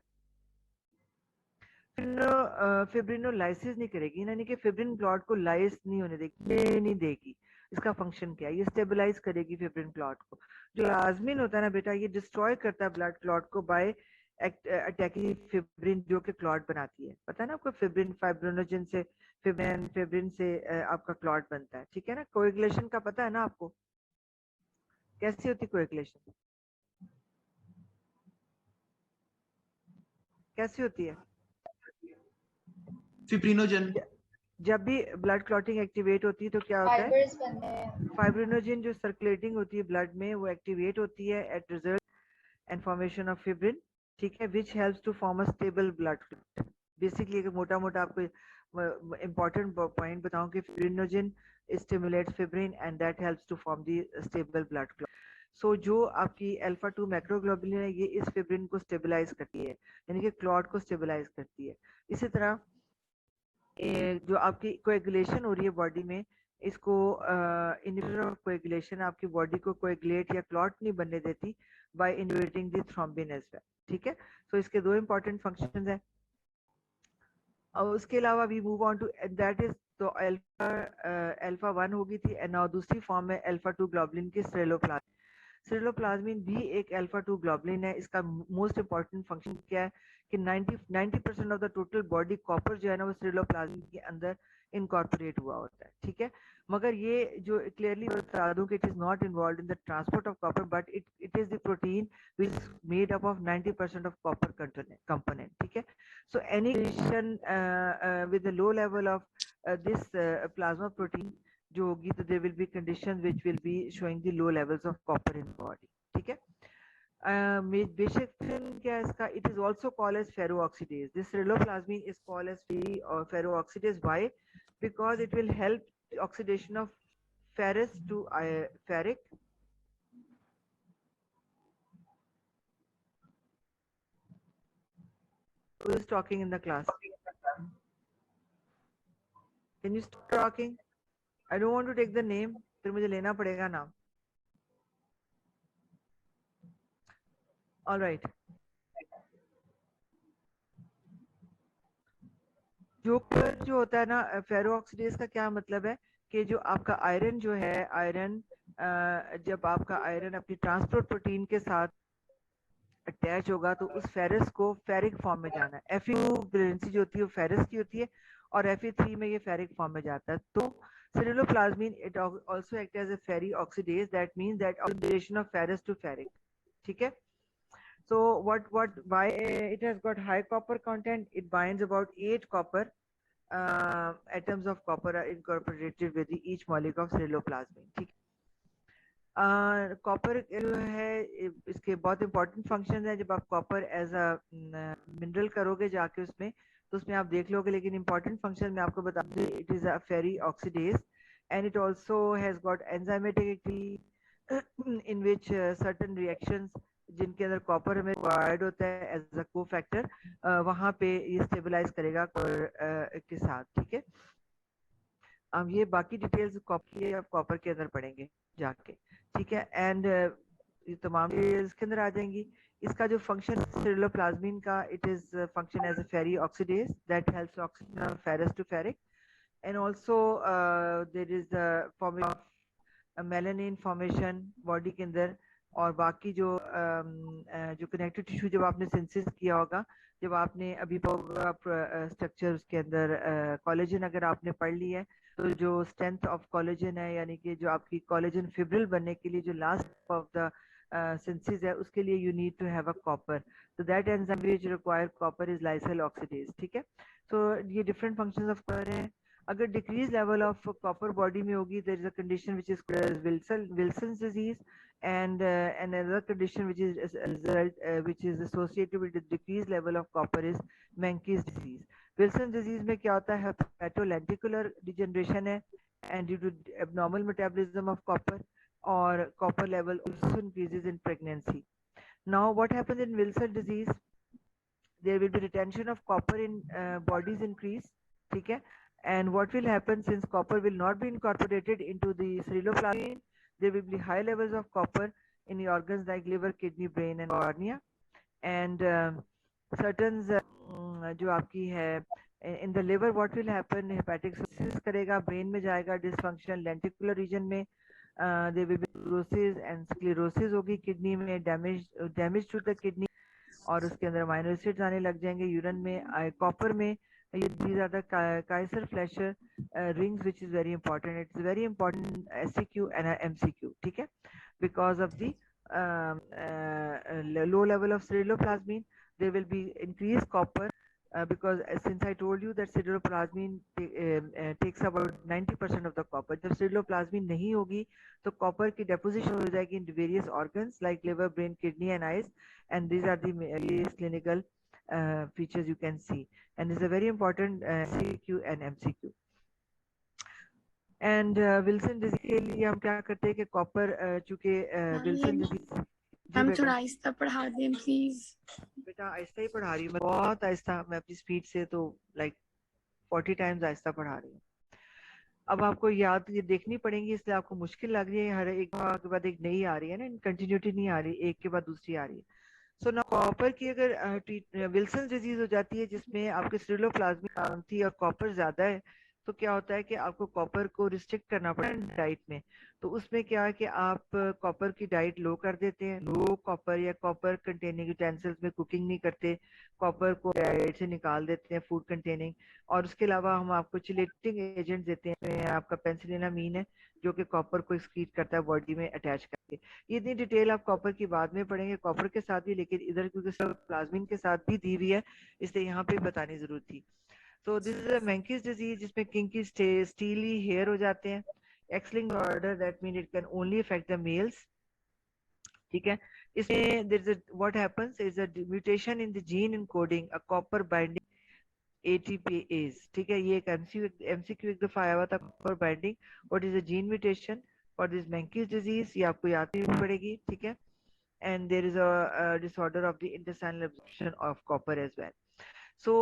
फिब्रिनोलाइसिस नहीं करेगी, यानी कि फिब्रिन क्लॉट को लाइस नहीं होने देगी, नहीं देगी। इसका फंक्शन क्या है? ये स्टेबलाइज करेगी फिब्रिन क्लॉट को। जो प्लाज्मिन होता है ना बेटा, ये डिस्ट्रॉय करता है ब्लड क्लॉट को बाय अटैकिंग फिब्रिन जो कि क्लॉट बनाती है। पता है ना आपको, फिब्रिन फाइब्रिनोजन से फिब्रिन से आपका क्लॉट बनता है। ठीक है ना, कोएगुलेशन का पता है ना आपको, कैसी होती कोएगुलेशन? कैसी होती है? फिब्रिनोजन। जब भी ब्लड क्लॉटिंग एक्टिवेट होती है तो क्या होता है, फाइबर्स बनते हैं। फाइब्रिनोजन जो सर्कुलेटिंग होती है ब्लड में वो एक्टिवेट होती है at result and formation of fibrin, ठीक है, which helps to form a stable blood clot. Basically अगर मोटा मोटा आपको important point बताऊं कि fibrinogen stimulates fibrin and that helps to form the stable blood clot. So जो आपकी अल्फा 2 मैक्रोग्लोबुलिन है ये इस फिब्रिन को स्टेबलाइज करती है, यानी कि क्लॉट को स्टेबलाइज करती है। इसी तरह जो आपकी कोएगुलेशन हो रही है बॉडी में, इसको इनहिबिटर ऑफ कोएगुलेशन आपकी बॉडी को कोएगुलेट या क्लॉट नहीं बनने देती by inhibiting the thrombin as well, ठीक है। तो इसके दो इंपॉर्टेंट फंक्शंस हैं। और उसके अलावा we move on to that is, तो अल्फा 1 होगी थी एंड नाउ दूसरी फॉर्म है अल्फा 2 ग्लोबुलिन की सेरेलोप्लाज्मिन। सेरेलोप्लाज्मिन भी एक अल्फा 2 ग्लोबुलिन है। इसका मोस्ट इंपॉर्टेंट फंक्शन क्या है कि 90% of the total body copper जो है ना वो सेरेलोप्लाज्मिन के अंदर इनकॉर्पोरेट हुआ होता है, ठीक है। मगर ये जो क्लियरली बता दूं कि it is not involve in the transport of copper but it is the protein which is made up of 90% of copper component, ठीक है। So any condition with a low level of this plasma protein जो होगी तो there will be conditions which will be showing the low levels of copper in the body, ठीक है। Basic क्या है इसका, it is also called as ferrooxidase. This ceruloplasmin is called as ferrooxidase. Why? Because it will help oxidation of ferrous to ferric. Who is talking in the class? Can you stop talking? I don't want to take the name. फिर मुझे लेना पड़ेगा नाम। All right. जो होता है ना फेरो oxidase का क्या मतलब है कि जो आपका आयरन जो है, आयरन जब आपका आयरन अपनी ट्रांसपोर्ट प्रोटीन के साथ अटैच होगा तो उस फेरस को फेरिक फॉर्म में जाना है। Fe2 वैलेंसी जो होती है वो फेरस की होती है और Fe3 में ये फेरिक फॉर्म में जाता है। तो ceruloplasmin it also act as a ferry oxidase, that means that oxidation of ferrous to ferric, ठीक है। So why it has got high copper content? It binds about 8 copper atoms of copper are incorporated with each molecule of ceruloplasmin, ठीक है। Copper जो है इसके बहुत important function है। जब आप कॉपर एज अ मिनरल करोगे जाके उसमें तो उसमें आप देख लोगे, लेकिन इंपॉर्टेंट फंक्शन मैं आपको बता दूं, it is a ferroxidase and it also has got enzymatic activity in which certain reactions जिनके अंदर कॉपर हमें रिक्वायर्ड होता है एज अ कोफैक्टर, वहां पे ये स्टेबलाइज करेगा कॉपर के साथ, ठीक है। अब ये बाकी डिटेल्स कॉपर के अंदर पढ़ेंगे जाके, ठीक है। एंड ये तमाम डिटेल्स के अंदर आ जाएंगी। इसका जो फंक्शन सेरुलोप्लाज्मिन का, it is function as a ferroxidase that helps oxygen of ferrous to ferric and also there is the formation of melanin formation body के अंदर। और बाकी जो जो कनेक्टिव टिश्यू जब आपने सिंथेसिस किया होगा, जब आपने अभी स्ट्रक्चर उसके अंदर कोलेजन अगर आपने पढ़ ली है तो जो स्ट्रेंथ ऑफ कोलेजन है, यानी कि जो आपकी कोलेजन फिब्रिल बनने के लिए जो लास्ट ऑफ द सिंथेसिस है उसके लिए you need to have a copper, तो that enzyme which require copper is lysyl oxidase, ठीक है। तो ये डिफरेंट फंक्शंस ऑफ कॉपर हैं। अगर decrease level of copper body में होगी, there is a condition which is Wilson's disease and another condition which is associated with the decreased level of copper is Menkes disease. Wilson disease में क्या होता है, hepatolenticular degeneration है and due to abnormal metabolism of copper or copper level also increases in pregnancy. Now what happens in Wilson disease, there will be retention of copper in bodies increase, ठीक है। And what will happen, since copper will not be incorporated into the ceruloplasmin, there will be high levels of copper in the organs like liver, kidney, brain and cornea and certain जो आपकी है in the liver what will happen, hepatic cirrhosis करेगा, brain में जाएगा dysfunction, lenticular region में there will be cirrhosis and sclerosis होगी, kidney में damage to the kidney और उसके अंदर amino acids आने लग जाएंगे यूरिन में। कॉपर में these are the Kaiser Fleischer rings which is very important. It's very important SCQ and MCQ, ठीक है, because of the low level of ceruloplasmin there will be increased copper because since I told you that sideroplasmin takes about 90% of the copper. जब sideroplasmin नहीं होगी तो copper की deposition हो जाएगी in various organs like liver, brain, kidney and eyes, and these are the various clinical features you can see, and it's a very important CQ and MCQ. And Wilson disease के लिए हम क्या करते हैं कि copper चूंकि Wilson disease जी हम बेटा थोड़ा आहिस्ता पढ़ा दें प्लीज। बेटा आहिस्ता ही पढ़ा रही हूँ मैं, बहुत आहिस्ता, मैं अपनी स्पीड से तो लाइक 40 टाइम्स आहिस्ता पढ़ा रही हूँ। अब आपको याद ये देखनी पड़ेगी, इसलिए आपको मुश्किल लग रही है, हर एक के बाद एक नई आ रही है ना, कंटिन्यूटी नहीं आ रही, एक के बाद दूसरी आ रही है। सो ना कॉपर की अगर विल्सन डिजीज हो जाती है जिसमें आपके सिरुलोप्लाज्मिक काउंट थी और कॉपर ज्यादा है, तो क्या होता है कि आपको कॉपर को रिस्ट्रिक्ट करना पड़ता है डाइट में। तो उसमें क्या है कि आप कॉपर की डाइट लो कर देते हैं, लो कॉपर या कॉपर कंटेनिंग यूटेंसिल्स में कुकिंग नहीं करते, कॉपर को डाइट से निकाल देते हैं फूड कंटेनिंग। और उसके अलावा हम आपको चिलेटिंग एजेंट देते हैं, आपका पेंसिलिनामीन है जो कि कॉपर को एक्सक्रीट करता है बॉडी में अटैच करके। ये इतनी डिटेल आप कॉपर की बाद में पढ़ेंगे कॉपर के साथ भी, लेकिन इधर क्योंकि प्लाज्मिन के साथ भी दी हुई है इसलिए यहाँ पे बतानी जरूरत थी। So this is a Menkes disease जिसमें किंकी स्टीली हेयर हो जाते हैं, X linked order, that mean it can only affect the males. ठीक है, इसमें there is what happens is a mutation in the gene encoding a copper binding ATPase। ठीक है, ये एक MCQ एक दफा आया हुआ था, copper binding what is a gene mutation for this Menkes disease, ये आपको याद रखनी पड़ेगी। ठीक है, and there is a disorder of the intestinal absorption of copper as well. So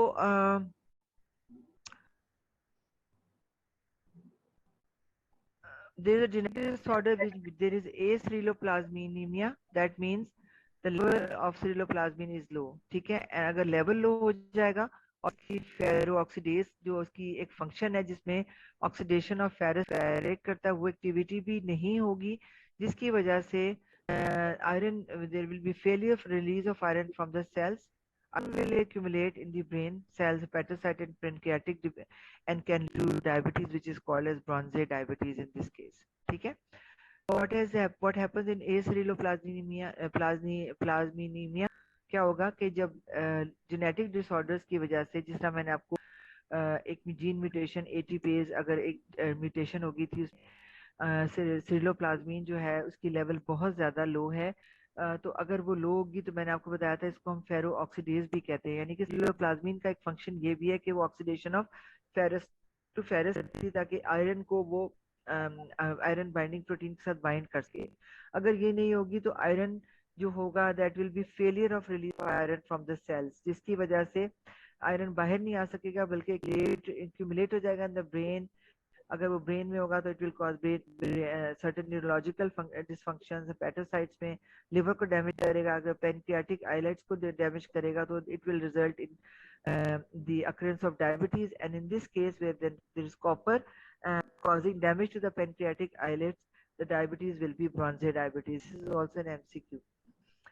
there is a genetic disorder which there is aceruloplasminemia, that means the level of ceruloplasmin is low। ठीक है, अगर level low हो जाएगा और उसकी फेरो oxidase जो उसकी एक फंक्शन है जिसमें ऑक्सीडेशन ऑफ फेरस फेरेट करता है वो एक्टिविटी भी नहीं होगी, जिसकी वजह से iron there will be failure of release of iron from the cells, iron will accumulate in the brain cells, hepatocyte and pancreatic and can lead to diabetes which is called as bronze diabetes in this case। ठीक है, what happens in aceruloplasminemia plasminemia क्या होगा कि जब genetic disorders की वजह से, जिस तरह मैंने आपको एक जीन म्यूटेशन ATPase अगर एक म्यूटेशन होगी थी, सिरुलोप्लाज्मिन जो है उसकी लेवल बहुत ज़्यादा लो है, तो अगर वो लो होगी तो मैंने आपको बताया था इसको हम फेरो ऑक्सीडेज भी कहते हैं, यानी कि सिरुलोप्लाज्मिन का एक फंक्शन ये भी है कि वो oxidation of ferrous to ferrous ताकि आयरन को वो आयरन बाइंडिंग प्रोटीन के साथ बाइंड कर सके। अगर ये नहीं होगी तो आयरन जो होगा that will be failure of release of iron from the cells, जिसकी वजह से आयरन बाहर नहीं आ सकेगा बल्कि एक्यूमुलेट हो जाएगा इन द ब्रेन। अगर वो ब्रेन में होगा तो it will cause certain neurological dysfunctions hepatocytes में, लिवर को डैमेज करेगा, अगर पेनक्रियाटिक आइलेट्स को डैमेज करेगा तो it will result in the occurrence of diabetes, and in this case where there is copper causing damage to the pancreatic islets, the diabetes will be bronze diabetes. This is also an MCQ।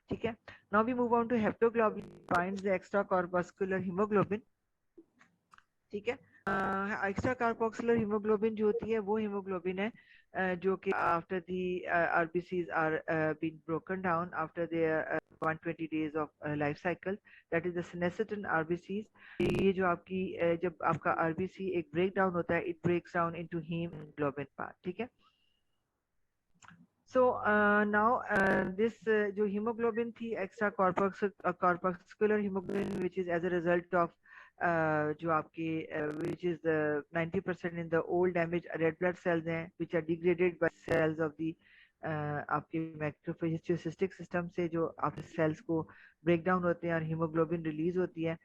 ठीक है, now we move on to heptoglobin binds the extracorpuscular hemoglobin। ठीक है, extra कार्बोक्सिलर haemoglobin जो होती है वो haemoglobin है जो कि after the RBCs are been broken down after their 120 days of life cycle, that is the senescent RBCs। ये जो आपकी जब आपका RBC एक ब्रेक डाउन होता है, it breaks down into hemoglobin part. ठीक है, सो नाउ दिस जो हीमोग्लोबिन थी extra corpuscular hemoglobin which is as a result of जो आपके which is 90% in the old damage red blood cells हैं which are degraded by cells of the आपके macrophagistic system से, जो आपके sales को ब्रेक डाउन होते हैं और हीमोग्लोबिन रिलीज होती है।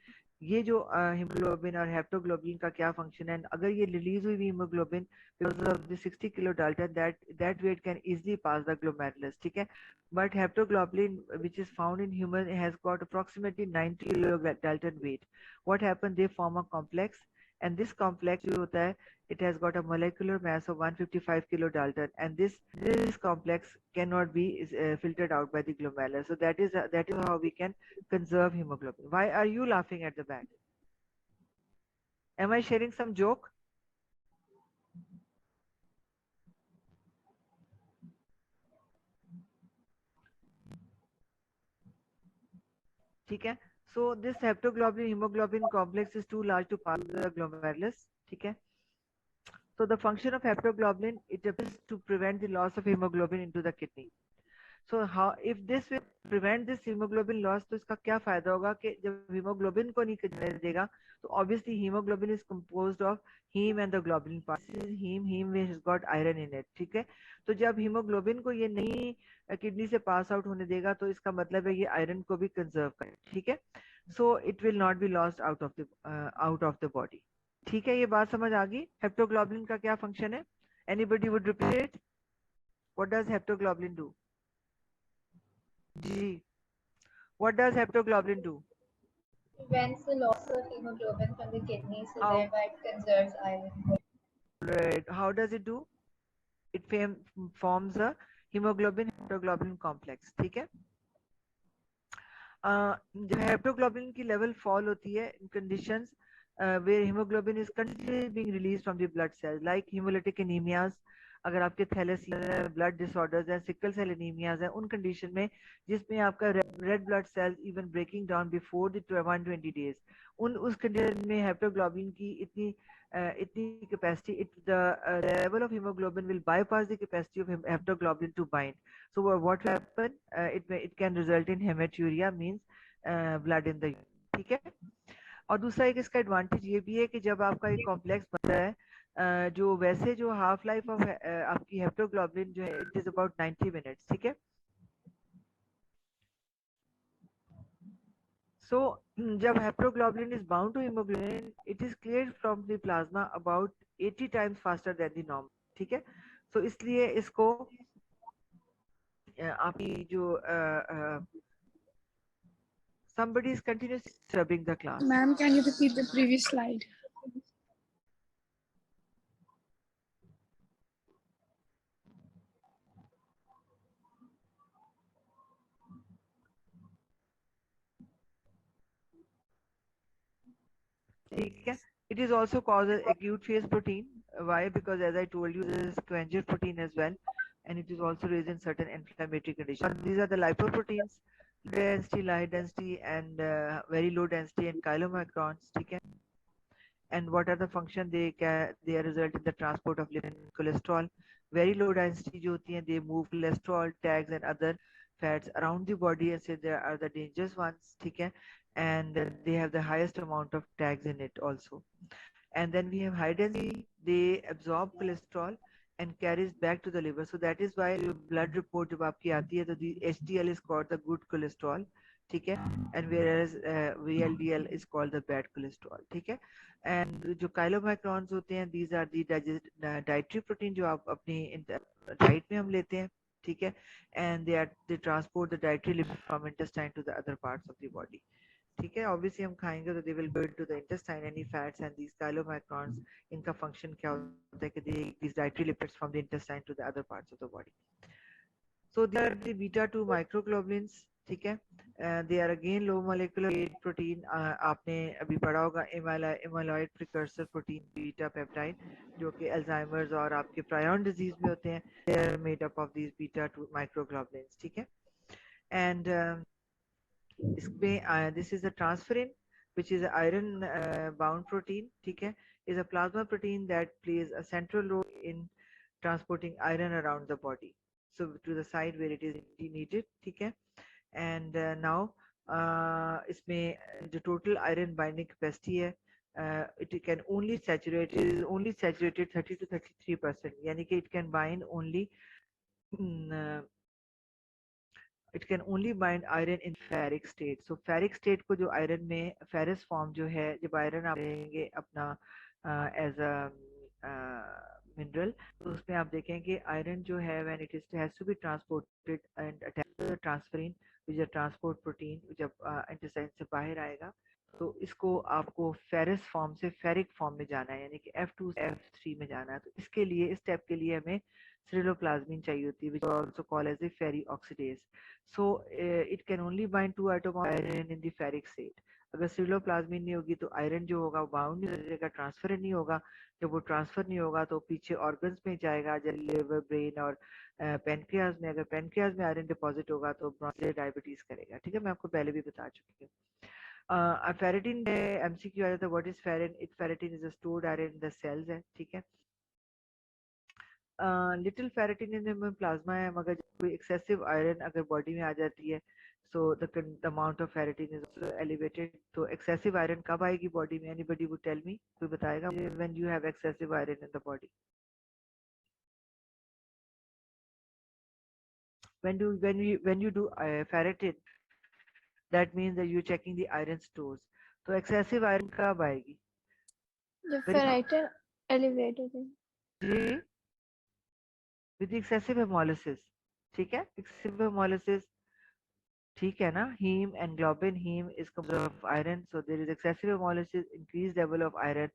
ये जो हीमोग्लोबिन और हेप्टोग्लोबिन का क्या फंक्शन है, अगर ये रिलीज हुई haemoglobin because of the 60 kilodalton, that weight can easily pass the glomerulus। ठीक है, but heptoglobin which is found in human has got approximately 90 kilodalton weight। what happens, they form a complex, and this complex जो होता है it has got a molecular mass of 155 kilodalton, and this complex cannot be filtered out by the glomerulus, so that is how we can conserve hemoglobin। why are you laughing at the back? Am I sharing some joke? ठीक है, So this haptoglobulin hemoglobin complex is too large to pass the glomerulus. Okay. So the function of haptoglobulin, it is to prevent the loss of hemoglobin into the kidney. So how if this will prevent this hemoglobin loss, तो इसका क्या फायदा होगा कि जब hemoglobin को नहीं करने देगा, तो obviously hemoglobin is composed of heme and the globulin part. This is heme which has got iron in it. ठीक है, तो जब hemoglobin को ये नहीं किडनी से पास आउट होने देगा, तो इसका मतलब है ये आयरन को भी कंजर्व करे. ठीक है, so it will not be lost out of the body. ठीक है, ये बात समझ आ गई. हेप्टोग्लोबुलिन का क्या फंक्शन है? Anybody would repeat it? What does haptoglobulin do? Ji, what does haptoglobulin do? Prevents the loss of hemoglobin from the kidney, so How? thereby it conserves iron. Right. How does it do? It forms a hemoglobin haptoglobulin complex. ठीक है, जब हेप्टोग्लोबुलिन की level fall होती है in conditions where hemoglobin is continuously being released from the blood cells like hemolytic anemias, अगर आपके thalassemia blood disorders हैं, sickle cell anemias हैं, उन कंडीशन में जिसमें आपका red blood cells even breaking down before the 120 days, उस condition में हेप्टोग्लोबिन की इतनी capacity, the level of hemoglobin will bypass the capacity of haptoglobin to bind. So what will happen? It can result in hematuria, means blood in the urine. ठीक है, और दूसरा एक इसका एडवांटेज ये भी है कि जब आपका एक कॉम्प्लेक्स बनता है, जो वैसे जो हाफ लाइफ ऑफ आपकी हेप्टोग्लोबुलिन जो है इट इज अबाउट 90 मिनट्स. ठीक है, सो जब haptoglobulin is bound to hemoglobin, it is cleared from the plasma about 80 times faster than the norm. ठीक है, तो इसलिए इसको आपकी जो somebody is continuously disturbing the class. Ma'am, can you repeat the previous slide? ठीक है, it is also called as acute phase protein. Why? Because as I told you, this is squamous protein as well, and it is also raised in certain inflammatory conditions. These are the lipoproteins, density, light density, and very low density and chylomicrons. ठीक है, and what are the function? They are result in the transport of lipid and cholesterol. Very low density जो होती हैं, they move cholesterol, tags and other fats around the body and say they are the dangerous ones. ठीक है, and they have the highest amount of tags in it also. And then we have high density, they absorb cholesterol and carries back to the liver. So that is why blood report जब आपकी आती है तो the HDL is called the good cholesterol. ठीक है, and whereas VLDL is called the bad cholesterol. ठीक है, and जो chylomicrons होते हैं, these are the dietary protein जो आप अपनी डाइट में हम लेते हैं. ठीक है, and they transport the dietary lipid from intestine to the other parts of the body. ठीक है, obviously हम खाएंगे तो they will go into the intestine, any fats, and these chylomicrons, इनका function क्या होता है कि these dietary lipids from the intestine to the other parts of the body. So they are the beta 2 microglobulins. ठीक है, they are again low molecular weight protein. आपने अभी पढ़ा होगा amyloid precursor protein beta peptide जो कि Alzheimer's और आपके prion disease में होते हैं. They are made up of these beta 2 microglobulins. ठीक है, and इसमें this is a transferrin which is an iron bound protein. ठीक है, is a plasma protein that plays a central role in transporting iron around the body, so to the side where it is needed. ठीक है, and now इसमें जो total iron binding capacity है, it can only saturate, it is only saturated 30 to 33%, यानी कि it can bind only it can only bind iron in ferric state. So ferric state को जो iron में ferrous form जो है, जब iron आप लेंगे अपना as a mineral, तो उसमें आप देखें कि iron जो है when it is has to be transported and attached to the transferrin which is a transport protein, जब intestine से बाहर आएगा तो इसको आपको ferrous form से ferric form में जाना है, यानी कि F2 से F3 में जाना है. तो इसके लिए इस step के लिए हमें ceruloplasmin चाहिए होती है, which is also called as a ferri oxidase. So it can only bind 2 atoms of iron in the ferric state. अगर सिर्लोप्लाज्मिन नहीं होगी तो आयरन जो होगा वो बाउंड नहीं हो जाएगा, ट्रांसफर नहीं होगा. जब वो ट्रांसफर नहीं होगा तो पीछे ऑर्गन्स में जाएगा, जैसे लिवर, ब्रेन और पेनक्रियाज में. अगर पेनक्रियाज में आयरन डिपॉजिट होगा तो ब्रॉन्कियल डायबिटीज करेगा. ठीक है, मैं आपको पहले भी बता चुकी हूँ. फेरेटिन MCQ आया था, what is ferritin is a stored iron in the cells है, ठीक है। लिटिल फेरेटिन इन प्लाज्मा है, मगर जब कोई एक्सेसिव आयरन अगर बॉडी में आ जाती है, so the amount of ferritin is also elevated. तो एक्सेसिव आयरन कब आएगी बॉडी में? Anybody would tell me? कोई बताएगा when you have excessive iron in the body? when you do ferritin, that means that you're checking the iron stores. तो excessive iron कब आएगी? The Very ferritin elevated. Ji, with excessive hemolysis, ठीक है, excessive hemolysis, ठीक है ना। Heme and globin, heme is composed of iron, so there is excessive hemolysis, increase level of iron,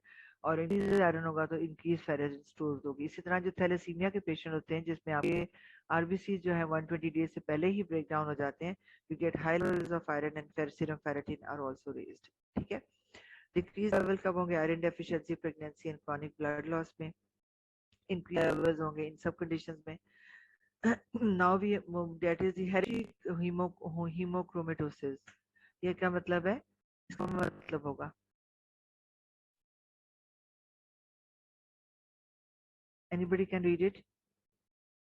और increase iron होगा तो इंक्रीज फेरेटिन स्टोर्स होगी। इसी तरह जो थैलेसीमिया के पेशेंट होते हैं जिसमें आपके आरबीसी जो है 120 डेज से पहले ही ब्रेक डाउन हो जाते हैं, you get high levels of iron and serum ferritin are also raised, ठीक है। डिक्रीज लेवल कब होंगे? Iron deficiency, pregnancy and chronic blood loss में इंक्रीज लेवल्स होंगे इन सब कंडीशंस में। now we that is the hereditary hemochromatosis। ये क्या मतलब है? इसका मतलब होगा, anybody can read it?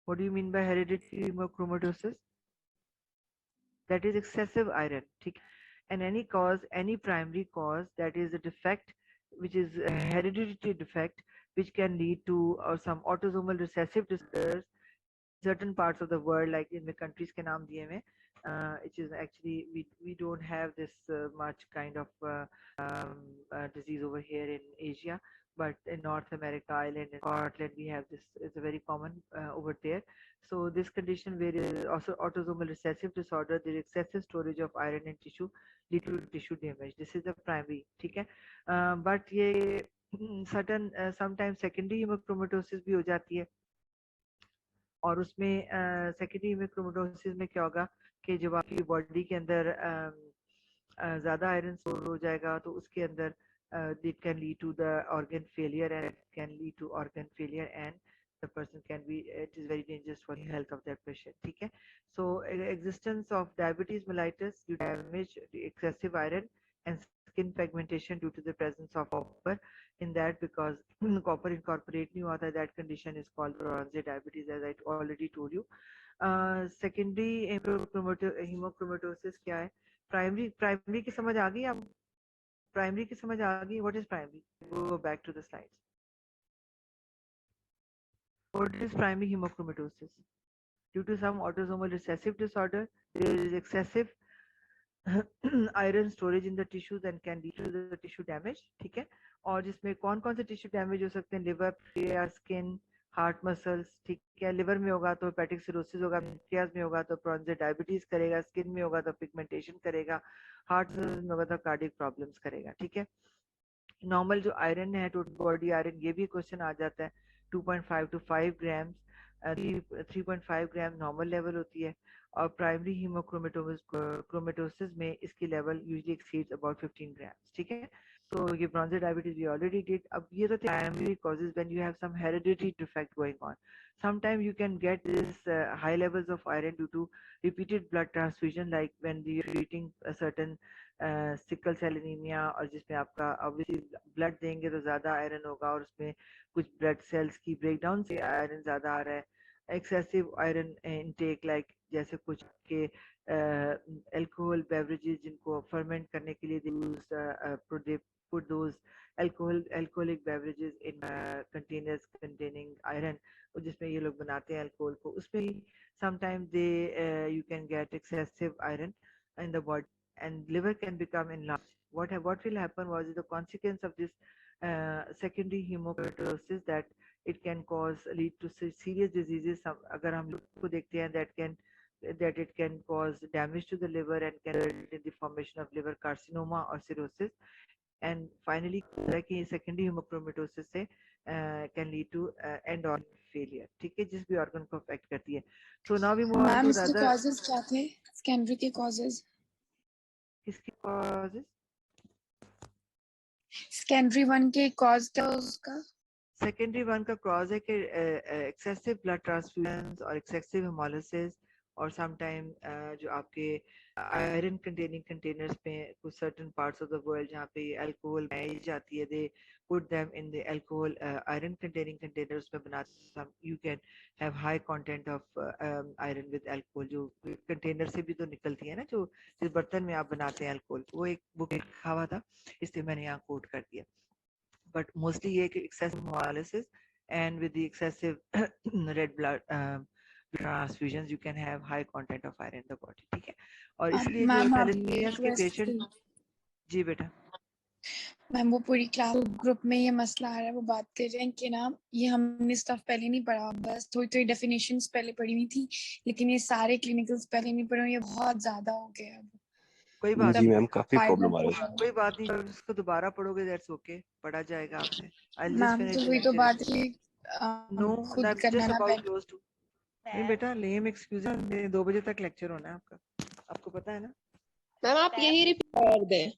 What do you mean by hereditary hemochromatosis? That is excessive iron, ठीक। And any cause, any primary cause, that is a defect which is a hereditary defect which can lead to some autosomal recessive disorders certain parts of the world, like in the countries के नाम दिए हुए, which is actually we don't have this much kind of disease over here in Asia, but in North America, Ireland and Scotland, we have this. It's a very common over there. So this condition where there is also autosomal recessive disorder, there is excessive storage of iron in tissue, lead to tissue damage. This is the primary, ठीक है। But ये certain sometimes secondary hemochromatosis भी हो जाती है, और उसमें secondary हेमोक्रोमेटोसिस में क्या होगा कि जब आपकी बॉडी के अंदर ज़्यादा आयरन स्टोर हो जाएगा तो उसके अंदर it can lead to the organ failure, and it can lead to organ failure, and the person can be, it is very dangerous for the health of that patient, ठीक है। So existence of diabetes mellitus due to damage, excessive iron, and skin pigmentation due to the presence of copper in that, because copper incorporate नहीं हुआ था, that condition is called bronze diabetes, as I already told you. Secondary hemochromatosis क्या है? Primary की समझ आ गई? आप प्राइमरी की समझ आ गई? What is primary? Go back to the slides. What is primary hemochromatosis? Due to some autosomal recessive disorder there is excessive iron storage in the tissues and can lead to the tissue damage, ठीक है। और जिसमें कौन कौन से tissue damage हो सकते हैं? Liver, pancreas, skin, heart muscles, ठीक है। लिवर में होगा तो हेपेटिक सिरोसिस होगा, पेनक्रियास में होगा तो ब्रोंजे डायबिटीज करेगा, स्किन में होगा तो पिगमेंटेशन करेगा, हार्ट में होगा तो कार्डियक प्रॉब्लम्स करेगा, ठीक है। नॉर्मल जो आयरन है, टोटल बॉडी आयरन, ये भी क्वेश्चन आ जाता है, 2.5 to 5 gram, 3.5 gram normal level होती है, और प्राइमरी हीमोक्रोमेटोसिस में इसकी level usually exceeds about 15 gram, ठीक है। तो ये bronze diabetes we already did. अब ये तो primary causes when you have some hereditary defect going on. Sometimes you can get this high levels of iron due to repeated blood transfusion, like when you're treating a certain sickle cell anemia, और जिसमें आपका obviously blood देंगे तो ज़्यादा iron होगा, और उसमें कुछ ब्लड सेल्स की ब्रेकडाउन से आयरन ज़्यादा आ रहा है। एक्सेसिव आयरन इनटेक, लाइक जैसे कुछ के अल्कोहल बेवरेजेस जिनको फर्मेंट करने के लिए दे put those alcoholic beverages in containers containing iron, जिसमें ये लोग बनाते हैं अल्कोहल को, उसमें sometimes you can get excessive iron in the body, and liver can become enlarged. What will happen was the consequence of this secondary hemochromatosis, that it can lead to serious diseases. अगर हम लोग को देखते हैं, that it can cause damage to the liver and can result in the formation of liver carcinoma or cirrhosis, and finally secondary hemochromatosis से can lead to end organ failure, ठीक है, जिस भी organ को affect करती है। So now we move on ma'am to इसके the other। causes क्या थे? Secondary के causes? किसकी causes? Secondary one के cause क्या उसका? सेकेंडरी वन का कॉज है कि एक्सेसिव ब्लड ट्रांसफ्यूजन और एक्सेसिव हेमोलिसिस और समटाइम जो आपके आयरन कंटेनिंग कंटेनर्स में कुछ certain parts of the world जहाँ पे अल्कोहल बनाई जाती है, they put them in the alcohol iron containing containers में बनाते, you can have high content of iron with alcohol, जो कंटेनर से भी तो निकलती है ना, जो जिस बर्तन में आप बनाते हैं अल्कोहल, वो एक बुक लिखा हुआ था, इसलिए मैंने यहाँ कोट कर दिया. बट मोस्टली ये कि excessive hemolysis and with the excessive red blood transfusions you can have high content of iron in the body. ठीक है, और इसलिए जो मैम, थैलेसीमिया के पेशेंट. जी बेटा. मैम वो पूरी क्लास ग्रुप में ये मसला आ रहा है, वो बात कर रहे हैं कि ना ये हमने स्टफ पहले नहीं पढ़ा, बस थोड़ी थोड़ी डेफिनेशंस पहले पढ़ी हुई थी, लेकिन ये सारे क्लिनिकल्स पहले नहीं पढ़े हुए, ये बहुत ज्यादा हो गया अब. कोई बात जी नहीं, मैम, काफी प्रॉब्लम आ रही है. कोई बात नहीं, जब इसको दोबारा पढ़ोगे दैट्स ओके, पढ़ा जाएगा आपसे. I'll just मैम finish तो the वही तो lecture. बात है, No, खुद that's करना just ना about पहले. close to. नहीं बेटा, लेम एक्सक्यूज है, 2 बजे तक लेक्चर होना है आपका, आपको पता है ना. मैम आप यही रिपीट कर दें.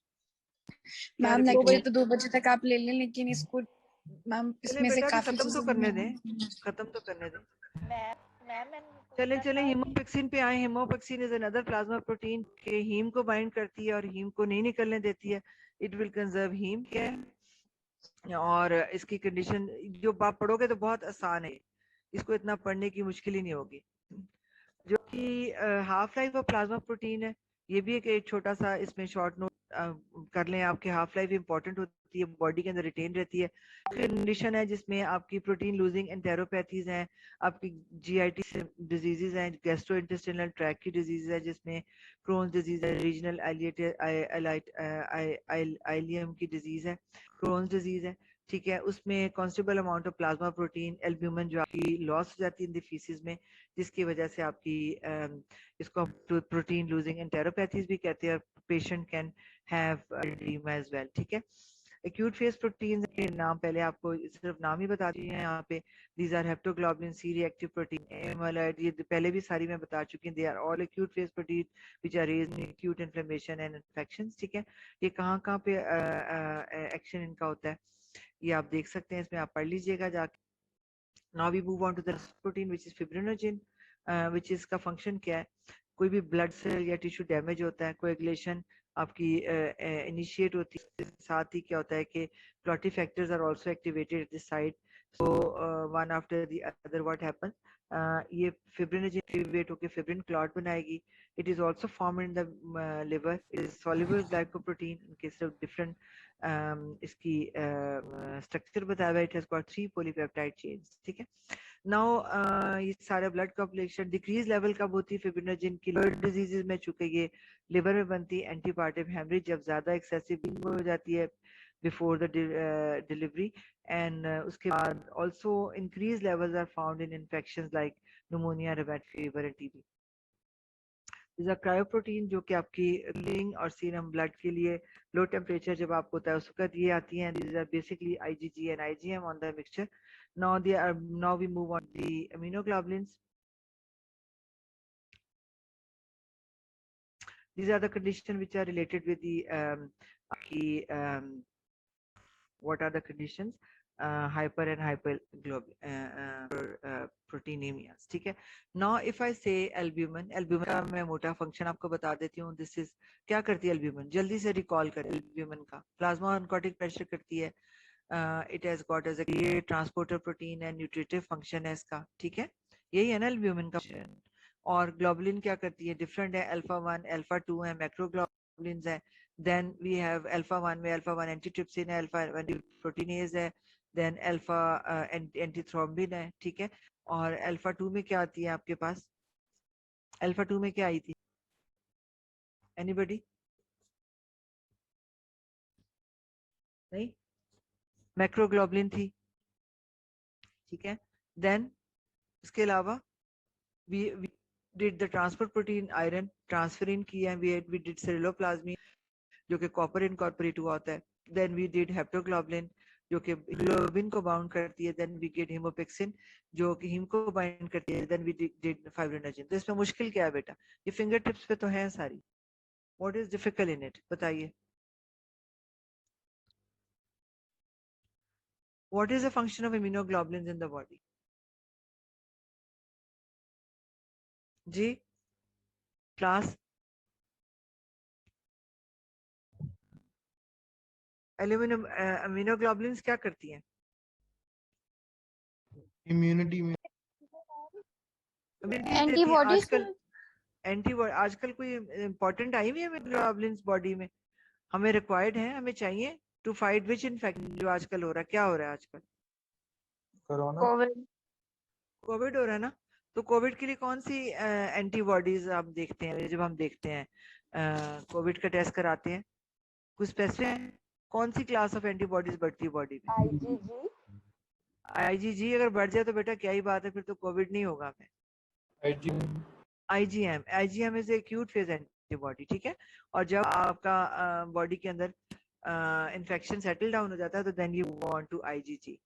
मैम repeat लेक्चर हो? तो 2 बजे तक आप ले लें, लेकिन इसको मैम चले इसमें से बेटा, अभी काफी खत्म तो चीजें करने दें, खत्म तो करने दें. चले चले हीमोपेक्सिन पे आए. Hemopexin is another plasma protein के हीम को बाइंड करती है और हीम को नहीं निकलने देती है. It will conserve heme. क्या है, और इसकी कंडीशन जो आप पढ़ोगे तो बहुत आसान है, इसको इतना पढ़ने की मुश्किल ही नहीं होगी. जो कि half life of plasma protein है, ये भी एक छोटा सा इसमें शॉर्ट नोट कर लें. आपकी हाफ लाइफ इंपॉर्टेंट होती है, बॉडी के अंदर रिटेन रहती है. कंडीशन है जिसमें आपकी प्रोटीन लूजिंग एंटेरोपैथीज हैं, आपकी जीआईटी डिजीजेज हैं, गैस्ट्रो इंटेस्टिनल ट्रैक की डिजीज है, जिसमें क्रोन्स डिजीज है, रीजनल आइलियम की डिजीज है, क्रोन्स डिजीज है. ठीक है, उसमें constable amount of plasma protein albumin जो आपकी लॉस हो जाती है इन द फीसिस में, जिसकी वजह से आपकी इसको प्रोटीन लूजिंग एंटेरोपैथीज भी कहते हैं, और patient can have edema as well. ठीक है, एक्यूट फेज प्रोटीन के नाम पहले आपको सिर्फ नाम ही बता दी है यहाँ पे. These are haptoglobulin, C reactive protein, amyloid, ये पहले भी सारी मैं बता चुकी हूँ. They are all acute phase protein which are raised in acute inflammation and infections. ठीक है, ये कहाँ पे एक्शन इनका होता है ये आप देख सकते हैं, इसमें आप पढ़ लीजिएगा जाके. Now we move on to the protein which is fibrinogen, which is का function क्या है. कोई भी blood cell या tissue damage होता है, coagulation आपकी initiate होती है, साथ ही क्या होता है कि clotting factors are also activated at the site. So one after the other what happens, ये fibrinogen activate होके fibrin clot बनाएगी. It is also formed in the liver. It is soluble glycoprotein in case of different इसकी structure बताया हुआ. It has got 3 polypeptide chains. ठीक है, now ये सारा ब्लड कॉम्प्लेक्शन डिक्रीज लेवल कब होती है फिब्रिनोजन की? लिवर डिजीजेज में, चूंकि ये लिवर में बनती है, एंटीपार्टिव हेमरेज जब ज्यादा एक्सेसिव हो जाती है बिफोर द डिलीवरी, एंड उसके बाद also increase levels are found in infections like pneumonia, rheumatoid fever and TB. Cryoprotein जो कि आपकी कूलिंग और सीरम ब्लड के लिए लो टेम्परेचर जब आपको होता है उस वक्त ये आती हैं. these are basically IgG and IgM on the mixture. Now we move on to the immunoglobulins. These are the conditions which are related with the what are the conditions? Hyper and proteinemias. ठीक है, now if I say albumin, albumin का मैं मोटा function आपको बता देती हूँ. this is क्या करती है albumin, जल्दी से रिकॉल करें. albumin का प्लाज्मा ऑनकोटिक प्रेशर करती है. it has got as a transporter protein and nutritive function है इसका. ठीक है, यही है ना albumin का function. और ग्लोबुलिन क्या करती है? डिफरेंट है, अल्फा 1 अल्फा 2 है, मैक्रोग्लोबुलिन्स है. देन वी हैव अल्फा 1 में अल्फा 1 एंटीट्रिप्सिन है, अल्फा 1 प्रोटीनेज है, देन अल्फा एंटीथ्रोम्बिन है. ठीक है, और अल्फा 2 में क्या आती है आपके पास? अल्फा 2 में क्या आई थी? एनीबॉडी? नहीं, मैक्रोग्लोबुलिन थी. ठीक है, देन इसके अलावा we did the transfer protein iron transferrin किया, we did ceruloplasmin जो कि कॉपर इनकॉर्पोरेट हुआ होता है. देन वी डिड हेप्टोग्लोबुलिन जो कि ग्लोबिन को बाउंड करती है. देन वी डिड हीमोपेक्सिन जो कि हीम को बाइंड करती है. Then we did fibrinogen. तो इसमें मुश्किल क्या है बेटा? ये फिंगर टिप्स पे तो है सारी. What is difficult in it, बताइए. What is the function of immunoglobulins in the body? G class? immunoglobulins क्या करती हैं? इम्यूनिटी में एंटीबॉडीज आजकल एंटीबॉडी आजकल कोई इंपॉर्टेंट आई हुई है immunoglobulins बॉडी में? हमें रिक्वायर्ड है, हमें चाहिए टू फाइट विच इन्फेक्शन जो आजकल हो रहा है? क्या हो रहा है आजकल? कोरोना कोविड कोविड हो रहा है ना, तो कोविड के लिए कौन सी एंटीबॉडीज आप देखते हैं? जब हम देखते हैं कोविड का टेस्ट कराते हैं, कुछ स्पेसिफिक है कौन सी क्लास ऑफ एंटीबॉडीज बढ़ती है बॉडी में? आईजीजी अगर बढ़ जाए तो बेटा क्या ही बात है, फिर तो कोविड नहीं होगा। हमें IgM is acute phase antibody, ठीक है। और जब आपका बॉडी के अंदर इन्फेक्शन सेटल डाउन हो जाता है तो then you want to IgG.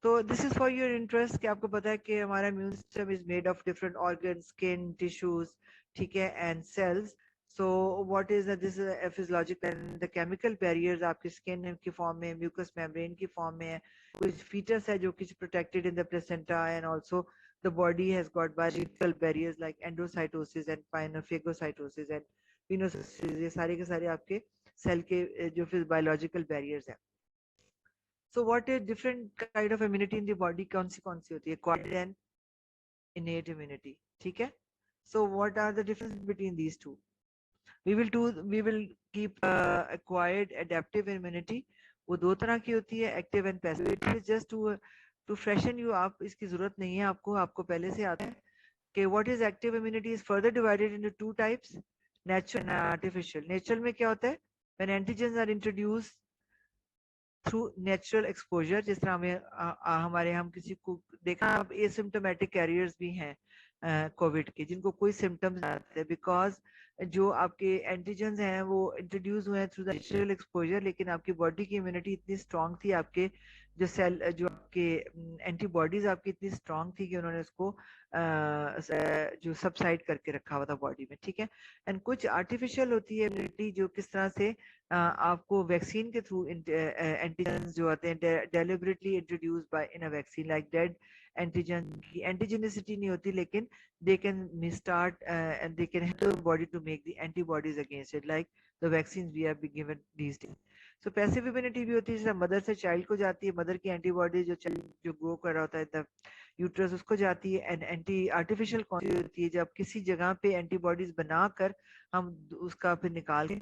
तो this is for your interest कि आपको पता है कि हमारा immune system is made of different organ, skin, tissues, ठीक है, and cells. So what is this physiologic and the chemical barriers आपकी स्किन की फॉर्म में, म्यूकस मेम्ब्रेन की फॉर्म में है, कुछ फीटस है जो कि protected in the placenta, and also the body has got biological barriers like endocytosis and phagocytosis and pinocytosis. ये सारे के सारे आपके सेल के जो फिर biological barriers हैं। So what is different kind of immunity in the body? कौन सी होती है? Acquired and innate immunity, ठीक है। So what are the difference between these two? We will keep acquired adaptive immunity. वो दो तरह की होती है, active and passive. It is just to freshen you up, इसकी जरूरत नहीं है आपको पहले से आता है कि what is active immunity is further divided into two types, natural and artificial. Natural में क्या होता है? When antigens are introduced through natural exposure, जिस तरह हमें हम किसी को देखा, आप एसिम्टोमेटिक कैरियर्स भी हैं कोविड के, जिनको कोई सिम्टम्स नहीं आते, बिकॉज जो आपके एंटीजेंस हैं वो इंट्रोड्यूस हुए हैं थ्रू द नेचुरल एक्सपोजर, लेकिन आपकी बॉडी की इम्यूनिटी इतनी स्ट्रांग थी, आपके जो सेल जो आपके एंटीबॉडीज आपकी इतनी स्ट्रांग थी कि उन्होंने उसको जो सबसाइड करके रखा हुआ था बॉडी में, ठीक है। एंड कुछ आर्टिफिशियल होती है इम्यूनिटी, जो किस तरह से आपको वैक्सीन के थ्रू एंटीजेंस जो आते हैं deliberately introduce by in a vaccine, like dead antigen की एंटीजेनिसिटी नहीं होती, लेकिन they can start and they can help the body to make the antibodies against it, like the vaccines we have been given these days. So passive immunity भी होती है, जैसे mother से child को जाती है, मदर की एंटीबॉडी जो चाइल्ड जो ग्रो कर रहा होता है तब यूट्रस उसको जाती है। एंड एंटी आर्टिफिशियल कौन सी होती है? जब किसी जगह पे एंटीबॉडीज बनाकर हम उसका फिर निकाल के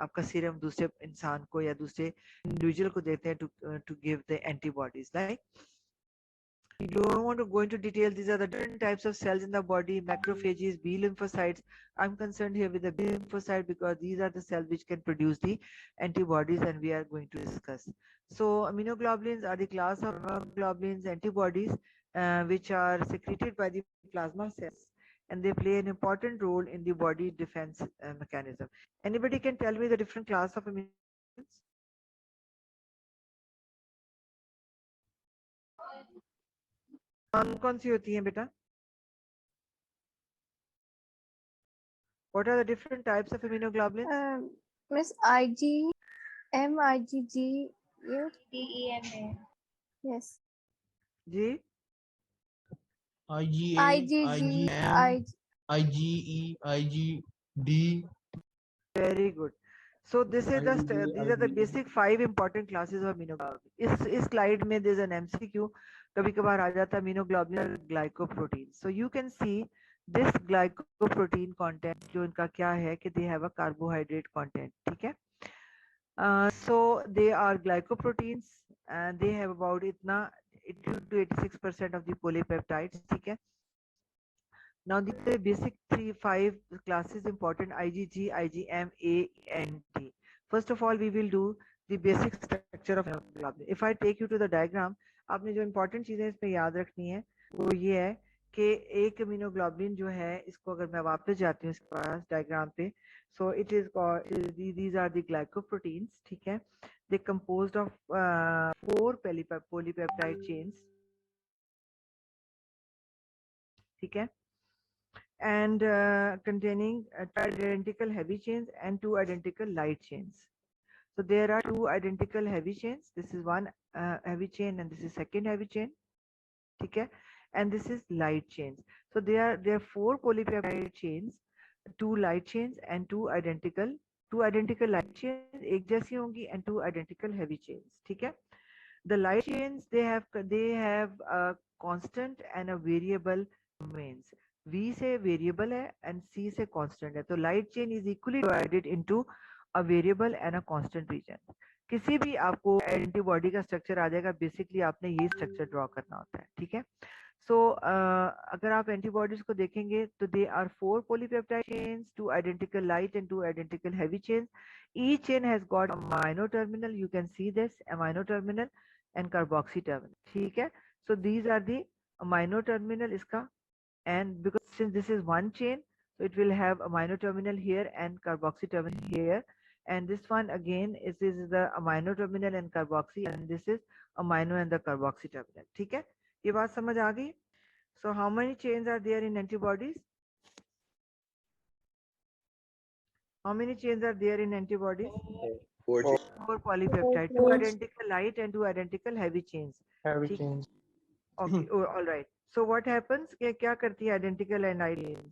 आपका सीरम दूसरे इंसान को या दूसरे इंडिविजुअल को देते हैं to give the antibodies. Like you don't want to go into detail. These are the different types of cells in the body: macrophages, B lymphocytes. I'm concerned here with the B lymphocyte because these are the cells which can produce the antibodies, and we are going to discuss. So immunoglobulins are the class of immunoglobulins antibodies which are secreted by the plasma cells, and they play an important role in the body defense mechanism. Anybody can tell me the different class of immunoglobulins? कौन सी होती हैं बेटा? What are the different types of immunoglobulins? Miss IgM, IgG, TEMA. Yes. Ji, IgA, IgG, IgM, IgE, IgD. very good. So this is the IgG, these are the IgE. basic 5 important classes of immunoglobulin. इस slide में there's an MCQ, कभी कभार आ जाता है immunoglobulin और glycoprotein. So you can see this glycoprotein content जो इनका क्या है कि they have a carbohydrate content, ठीक है। So they are glycoproteins and they have about इतना 80 to 86% of the polypeptides, ठीक है। Now the basic 5 classes important: IgG, IgM, A, and T. First of all, we will do the basic structure of immunoglobulin. If I take you to the diagram, आपने जो important चीजें इसमें याद रखनी है वो ये है कि एक immunoglobulin जो है, इसको अगर मैं वापस जाती हूँ इसके पास डायग्राम पे, so it is called, these are the glycoproteins, ठीक है। They composed of 4 polypeptide chains, ठीक है, and containing two identical heavy chains and 2 identical light chains. So there are 2 identical heavy chains. This is one heavy chain and this is second heavy chain. Okay. and this is light chains. So there are 4 polypeptide chains, 2 light chains and two identical light chains, एक जैसी होंगी, and 2 identical heavy chains. ठीक है? The light chains, they have a constant and a variable domains. V से variable है and C से constant है. तो light chain is equally divided into a variable and a constant region. किसी भी आपको एंटीबॉडी का स्ट्रक्चर आ जाएगा, बेसिकली आपने ये स्ट्रक्चर ड्रॉ करना होता है. ठीक है? सो अगर आप एंटीबॉडीज को देखेंगे तो they are 4 polypeptide chains, 2 identical light and 2 identical heavy chains. Each chain has got amino terminal. You can see this amino terminal and carboxy terminal. ठीक है? So these are the amino terminal इसका, and because since this is one chain, so it will have amino terminal here and carboxy terminal here, and this one again is the amino terminal and carboxy, and this is amino and the carboxy terminal. ठीक है? ये बात समझ आ गई? So how many chains are there in antibodies? How many chains are there in antibodies? 4 4 polypeptide, 2 identical light and 2 identical heavy chains. heavy ठीक? chains. Okay, all right. So what happens? क्या करती है identical and light chains?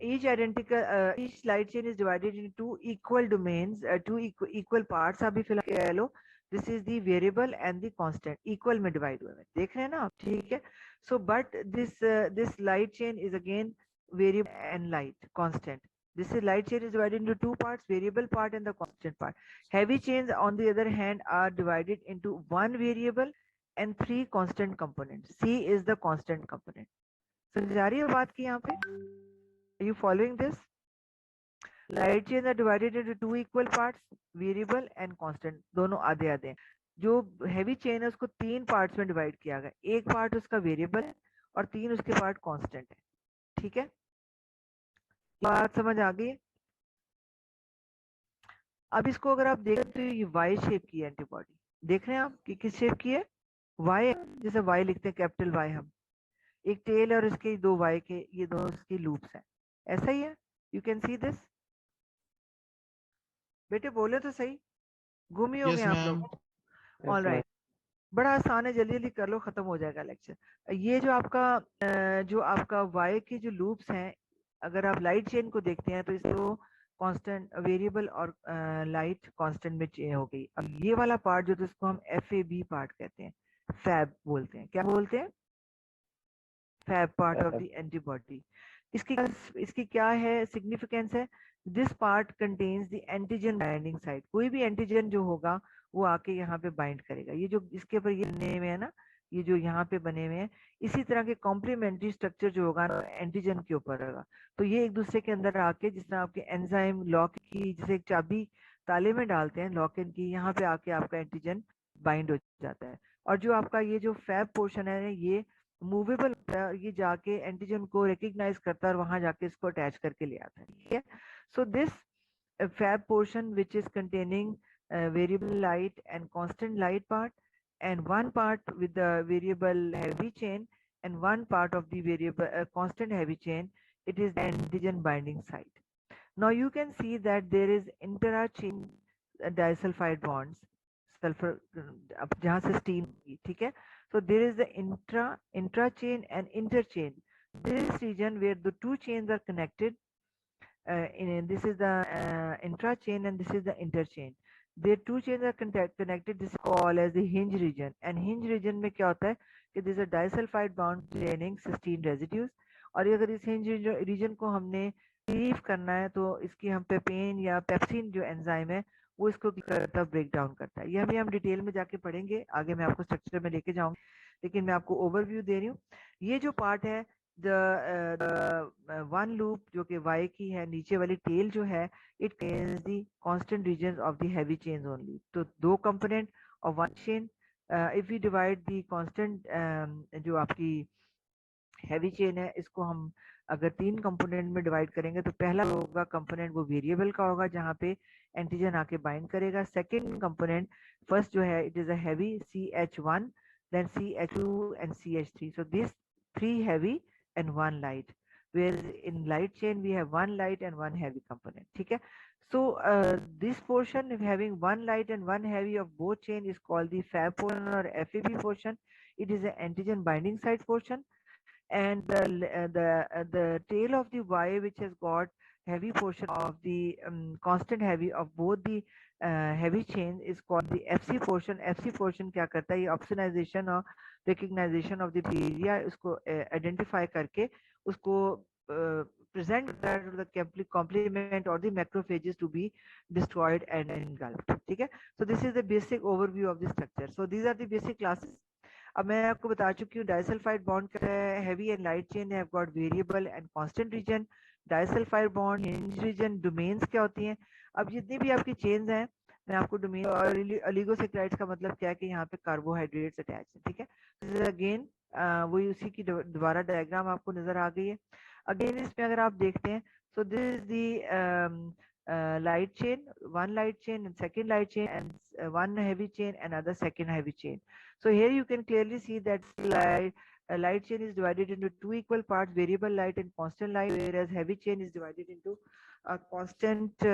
Each light chain is divided into 2 equal domains, 2 equal parts. अभी फिलहाल कह लो. This is the variable and the constant. Equal में divide हुए हैं. देख रहे हैं ना आप? ठीक है? So but this light chain is again variable and light constant. This is light chain is divided into 2 parts, variable part and the constant part. Heavy chains on the other hand are divided into 1 variable and 3 constant components. C is the constant component. समझ आ रही है बात की यहाँ पे? Are you following this? Light chains are divided into 2 equal parts, variable and constant. दोनों आधे आधे हैं. जो heavy chain है उसको 3 parts में divide किया गया. एक part उसका variable है और 3 उसके part constant है. ठीक है? बात समझ आ गई? अब इसको अगर आप देखें तो ये Y शेप की है एंटीबॉडी. देख रहे हैं आप कि किस शेप की है? Y, जैसे Y लिखते हैं कैपिटल Y हम. एक टेल और इसके 2 Y के, ये दोनों इसकी लूप्स हैं. ऐसा ही है? You can see this. बेटे बोले तो सही, गुम ही हो गए आप लोग. ऑल राइट, बड़ा आसान है, जल्दी जल्दी कर लो, खत्म हो जाएगा लेक्चर. ये जो आपका वाई की जो लूप्स हैं, अगर आप लाइट चेन को देखते हैं तो इसको कांस्टेंट वेरिएबल और लाइट कांस्टेंट में चेंज हो गई. अब ये वाला पार्ट जो, तो इसको हम FAB पार्ट कहते हैं, फैब बोलते हैं. क्या बोलते हैं? Fab part of the antibody. इसकी क्या है सिग्निफिकेंस है? This part contains the antigen binding site. कोई भी एंटीजन जो होगा वो आके यहाँ पे बाइंड करेगा. ये जो इसके ऊपर ये बने हुए हैं ना, ये जो यहाँ पे बने हुए हैं, इसी तरह के कॉम्प्लीमेंट्री स्ट्रक्चर जो होगा ना एंटीजन के ऊपर होगा. तो ये एक दूसरे के अंदर आके, जिस तरह आपके एंजाइम लॉक की, जैसे एक चाबी ताले में डालते हैं लॉक इन की, यहाँ पे आके आपका एंटीजन बाइंड हो जाता है. और जो आपका ये जो फैब पोर्शन है ये मूवेबल होता है, ये जाके एंटीजन को रिकग्नाइज करता है और वहां जाके इसको अटैच करके ले आता है. ठीक है? So this Fab portion which is containing variable light and constant light part, and one part with the variable heavy chain and one part of the variable constant heavy chain, it is the antigen binding site. Now you can see that there is intra-chain disulfide bonds, sulfur जहाँ से steam होगी. ठीक है? So there is the intra-chain and inter-chain. This region where the 2 chains are connected, this is the intra-chain and this is the inter-chain. The 2 chains are connected. This is called as the hinge region. And hinge region में क्या होता है कि there is a disulfide bond containing cysteine residues. और अगर इस hinge region को हमने लीव करना है तो इसकी हम पेपेन या पेप्सिन जो एंजाइम है वो इसको करता है, ब्रेक डाउन करता है. ये अभी हम डिटेल में जाके पढ़ेंगे, आगे मैं आपको स्ट्रक्चर में लेके जाऊंगी, लेकिन मैं आपको ओवरव्यू दे रही हूँ. ये जो पार्ट है वन लूप जो कि Y की है, नीचे वाली टेल जो है, it contains the constant regions of the heavy chains only. तो 2 component of 1 chain. If we divide the constant जो आपकी heavy chain है, इसको हम अगर 3 कंपोनेंट में डिवाइड करेंगे तो पहला होगा कंपोनेंट वो वेरिएबल का होगा जहाँ पे एंटीजन आके बाइंड करेगा. सेकंड कंपोनेंट, फर्स्ट जो है, it is a heavy CH1, then CH2 and CH3. So these 3 heavy and 1 light, where in light chain we have 1 light and 1 heavy component. ठीक है? So this portion, if having 1 light and 1 heavy of both chain, is called the fab portion or FAB portion. it is an antigen binding site portion, and the tail of the Y, which has got heavy portion of the constant heavy of both the heavy chain, is called the FC portion. FC portion क्या करता है, ये opsonization और recognition of the bacteria उसको identify करके उसको present that to the complement or the macrophages to be destroyed and engulfed. ठीक है, so this is the basic overview of the structure. So these are the basic classes. अब मैं आपको बता चुकी हूँ डाइसल्फाइड बॉन्ड क्या है, heavy and light chain have got variable and constant region, disulphide bond, hinge region, domains क्या होती हैं। अब जितनी भी आपकी चेन्स हैं मैं आपको डोमेन और ओलिगोसैकेराइड्स का मतलब क्या है कि यहाँ पे कार्बोहाइड्रेट्स अटैच है, ठीक है। अगेन वही उसी की दोबारा डायग्राम आपको नजर आ गई है। अगेन इसमें अगर आप देखते हैं, सो this is the light chain, one light chain and second light chain, and one heavy chain, another second heavy chain. So here you can clearly see that light chain is divided into two equal parts, variable light and constant light, whereas heavy chain is divided into a constant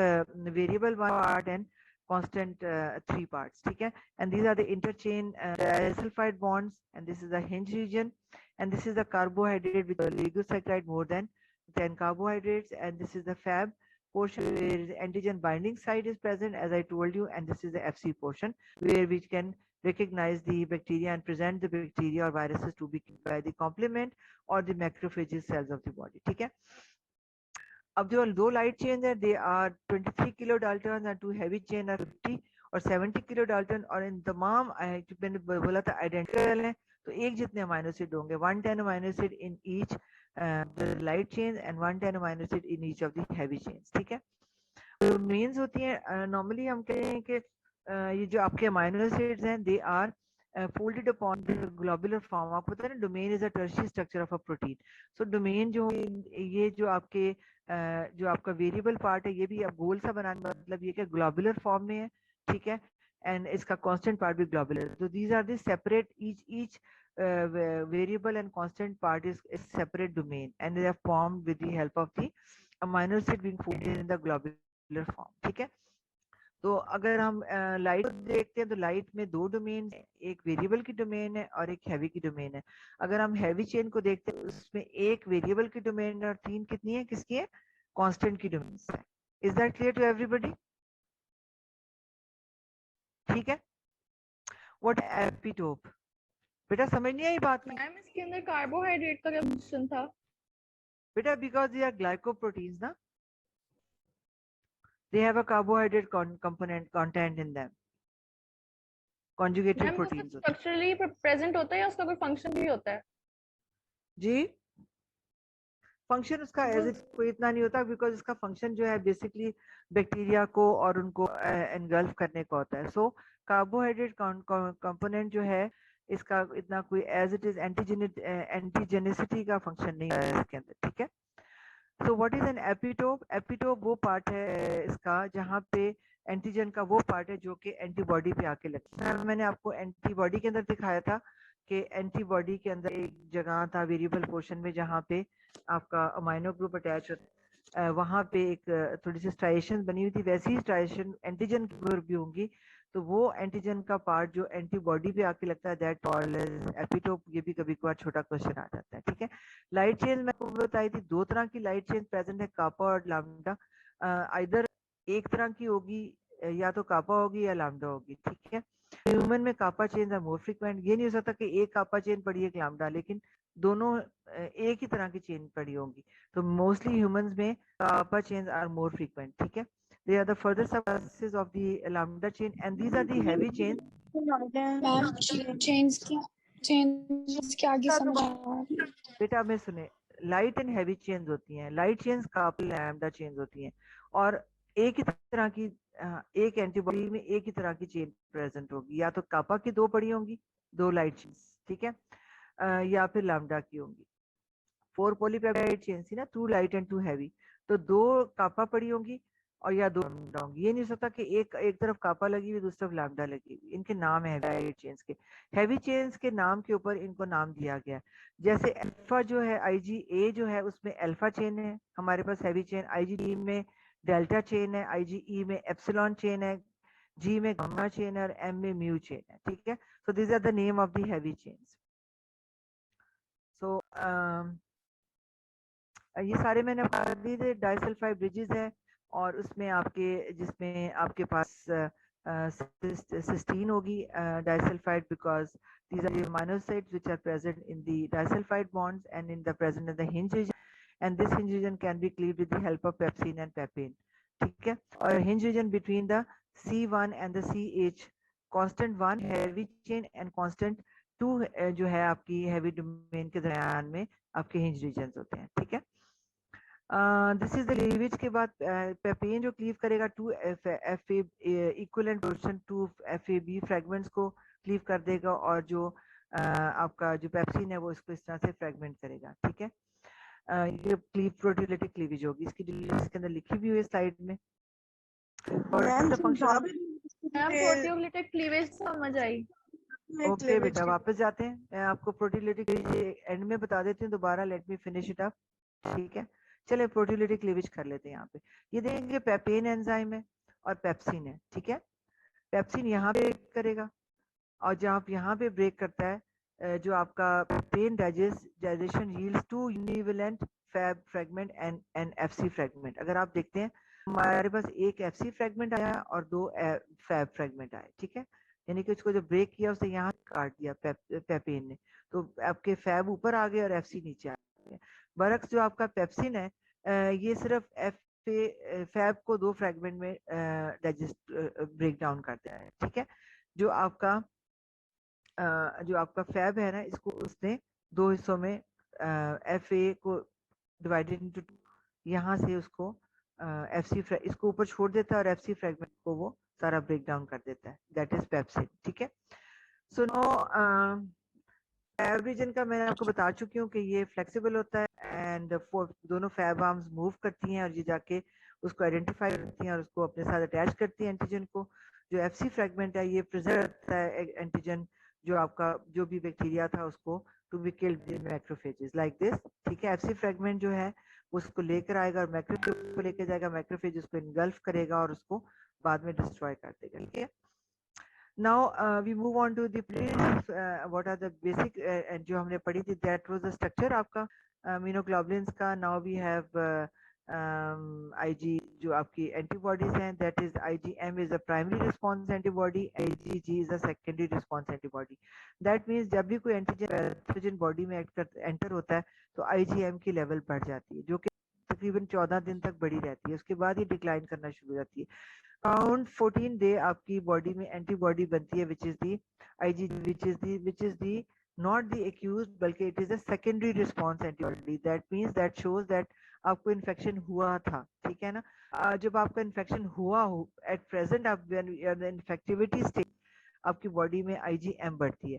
variable one part and constant three parts. Okay, and these are the interchain disulfide bonds, and this is the hinge region, and this is the carbohydrate with oligosaccharide more than 10 carbohydrates, and this is the Fab portion where the antigen binding site is present, as I told you, and this is the FC portion where we can recognize the bacteria and present the bacteria or viruses to be killed by the complement or the macrophages cells of the body. ठीक है, अब जो दो light chain है, they are 23 kilo Dalton और to heavy chain are 50 और 70 kilo Dalton, और इन तमाम मैंने बोला था आइडेंटिकल है, तो एक जितने अमाइनो एसिड होंगे, 110 amino acid in each light chain and 110 amino acid in each of the heavy chains. ठीक है, तो मीन्स होती है नॉर्मली हम कहें कि ये जो आपके अमाइनो एसिड्स हैं they are folded upon the globular form. आपको पता है ना, domain is a tertiary structure of a protein. So domain जो ये जो आपके जो आपका वेरिएबल पार्ट है, ये भी आप गोल सा बनाने मतलब ये क्या ग्लोबुलर फॉर्म में है, ठीक है, एंड इसका कांस्टेंट पार्ट भी ग्लोबुलर। तो these are the separate each variable and constant part is separate domain, and they are formed with the help of the amino acid being folded in the globular form. ठीक है, तो अगर हम light देखते हैं तो light में दो डोमेन है, एक वेरिएबल की डोमेन है और एक हैवी की डोमेन है। अगर हम हैवी चेन को देखते हैं उसमें एक वेरिएबल की डोमेन और तीन कितनी है, किसकी है, कांस्टेंट की डोमेन है। Is that clear to everybody? ठीक है, व्हाट एपिटोप, बेटा समझ नहीं आई बात में? मैम इसके अंदर कार्बोहाइड्रेट का क्या क्वेश्चन था? बेटा बिकॉज दे आर ग्लाइकोप्रोटीन्स ना, they have a carbohydrate component content in them, conjugated proteins। Structurally present होता है या उसका कोई फंक्शन भी होता है? जी, फंक्शन उसका एज इट कोई इतना नहीं होता, बिकॉज इसका फंक्शन जो है बेसिकली बैक्टीरिया को और उनको एनगल्फ करने का होता है। सो कार्बोहाइड्रेट कंपोनेंट जो है इसका इतना कोई एज इट इज एंटीजेनिसिटी का फंक्शन नहीं है इसके अंदर। ठीक है, सो what is an epitope? Epitope वो पार्ट है इसका जहाँ पे एंटीजन का वो पार्ट है जो कि एंटीबॉडी पे आके लगता है। मैंने आपको एंटीबॉडी के अंदर दिखाया था कि एंटीबॉडी के अंदर एक जगह था वेरिएबल पोर्शन में जहाँ पे आपका अमाइनो ग्रुप अटैच होता है, वहाँ पे एक थोड़ी सी स्ट्राइएशन बनी हुई थी, वैसी ही स्ट्राइएशन एंटीजन की ओर भी होंगी। तो वो एंटीजन का पार्ट जो एंटीबॉडी पे आके लगता है, दैट कॉल्ड एज एपिटोप। ये भी कभी कभार छोटा क्वेश्चन आ जाता है। ठीक है, लाइट चेन मैं आपको बताई थी, दो तरह की लाइट चेन प्रेजेंट है, कापा और लैम्डा। इधर एक तरह की होगी, या तो कापा होगी या लैम्डा होगी। ठीक है, ह्यूमन में कापा चेन आर मोर फ्रीक्वेंट। ये नहीं हो सकता कि एक कापा चेन पड़ी है, एक लैम्डा, लेकिन दोनों एक ही तरह की चेन पड़ी होंगी। तो मोस्टली ह्यूमंस में कापा चेन्स आर मोर फ्रीक्वेंट। ठीक है, they are the further subclasses of the lambda chain, and these are the heavy chains। Ma'am chains के आगे समझ आ रहा है बेटा मैं सुने, लाइट एंड हैवी चेन्स होती हैं। लाइट चेन्स कापा लैम्डा चेन्स होती हैं, और एक ही तरह की एक एंटीबॉडी में एक ही तरह की चेन प्रेजेंट होगी, या तो कापा की दो पड़ी होंगी, दो लाइट चेन्स, ठीक है, या फिर लैम्डा की होंगी। 4 पॉलीपेप्टाइड चेन्स थी ना, 2 लाइट एंड 2 हैवी, तो 2 कापा पड़ी होंगी और या 2 लैम्डा होंगी। ये नहीं हो सकता कि एक तरफ कापा लगी हुई दूसरी तरफ लैम्डा लगी हुई। इनके नाम है हैवी चेन्स के। हैवी चेन्स के नाम के ऊपर इनको नाम दिया गया। जैसे अल्फा जो है, IgA जो है उसमें अल्फा चेन है हमारे पास हैवी चेन, IgD में डेल्टा चेन है, IgE में एप्सिलॉन चेन है, G में गामा चेन है और M में म्यू चेन है। ठीक है, so this are the name of the heavy chains. सो ये सारे मैंने बता दिए थे। डाइसल्फाइड ब्रिजेस है और उसमें आपके जिसमें आपके पास सिस्टीन होगी disulphide, because these are the amino acids which are present in the disulfide bonds and in the present in the hinge region, and this hinge region can be cleaved with the help of pepsin and papain. ठीक है, और hinge region between the C1 and the CH, constant 1 heavy chain and constant 2 जो है आपकी heavy domain के दरमियान में आपके hinge regions होते हैं। ठीक है, दिस इज द क्लीवेज के बाद पेपेन जो क्लीव करेगा two F A equivalent portion two F A B fragments को क्लीव कर देगा, और जो आपका जो पेप्सिन है वो इसको इस तरह से फ्रेगमेंट करेगा। ठीक है, ये क्लीव प्रोटीयोलिटिक क्लीवेज होगी, इसकी डिटेल्स इसके अंदर लिखी भी हुई है स्लाइड में। और फंक्शन प्रोटियोलिटिक क्लीवेज समझ आई। ओके बेटा, वापस जाते हैं, मैं आपको प्रोटीयोलिटिक एंड में बता देती हूँ दोबारा। Let me finish it up. ठीक है, चले प्रोटीयोलिटिक क्लीवेज कर लेते हैं। यहाँ पे ये देखेंगे पेपेन एंजाइम है और पेप्सिन है। ठीक है, पेप्सिन यहाँ पे ब्रेक करेगा, और जब यहाँ पे ब्रेक करता है जो आपका papain digestion yields two univalent Fab fragment and an Fc fragment. अगर आप देखते हैं हमारे पास एक एफसी फ्रेगमेंट आया और 2 फैब फ्रेगमेंट आए। ठीक है, यानी कि उसको जो ब्रेक किया उसे यहाँ काट दिया पेपेन ने, तो आपके फैब ऊपर आ गए और एफसी नीचे आ गए। बरक्स जो आपका पेप्सिन है ये सिर्फ फैब को 2 फ्रेगमेंट में डाइजेस्ट ब्रेक डाउन करता है। ठीक है, जो आपका फैब है ना, इसको उसने 2 हिस्सों में एफ ए को डिवाइडेड इनटू 2, यहाँ से उसको एफसी इसको ऊपर छोड़ देता है और एफसी फ्रेगमेंट को वो सारा ब्रेक डाउन कर देता है, दैट इज पेप्सिन। ठीक है, सो नो फैब रीजन का मैंने आपको बता चुकी हूँ कि ये फ्लेक्सिबल होता है एंड दोनों फैब आर्म्स मूव करती हैं और ये जाके उसको आइडेंटिफाई करती हैं और उसको अपने साथ अटैच करती हैं एंटीजन को। जो एफसी फ्रेगमेंट है ये प्रिजर्व करता है एंटीजन जो आपका जो भी बैक्टीरिया था उसको to be killed in macrophages like this. ठीक है, एफसी फ्रेगमेंट जो है उसको लेकर आएगा और मैक्रोफेज को लेकर जाएगा, मैक्रोफेज उसको इनगल्फ करेगा और उसको बाद में डिस्ट्रॉय कर देगा। ठीक है, now we move on to the what are the basic जो हमने पढ़ी थी, that was the structure आपका immunoglobulins का। now we have IG जो आपकी antibodies हैं, that is IgM is a primary response antibody, IgG is a secondary response antibody. that means जब भी कोई एंटीजन बॉडी में एंटर होता है तो IgM की लेवल बढ़ जाती है, जो कि तकरीबन 14 दिन तक बढ़ी रहती है, उसके बाद ये डिक्लाइन करना शुरू हो जाती है। अराउंड 14 डे आपकी बॉडी में एंटीबॉडी बनती है which is the IgG, which is the not the accused बल्कि it is a secondary response antibody. that means that shows that आपको इन्फेक्शन हुआ था। ठीक है ना, जब आपका इन्फेक्शन हुआ हो एट प्रेजेंट आप इन्फेक्टिविटी स्टेज आपकी बॉडी में IgM बढ़ती है,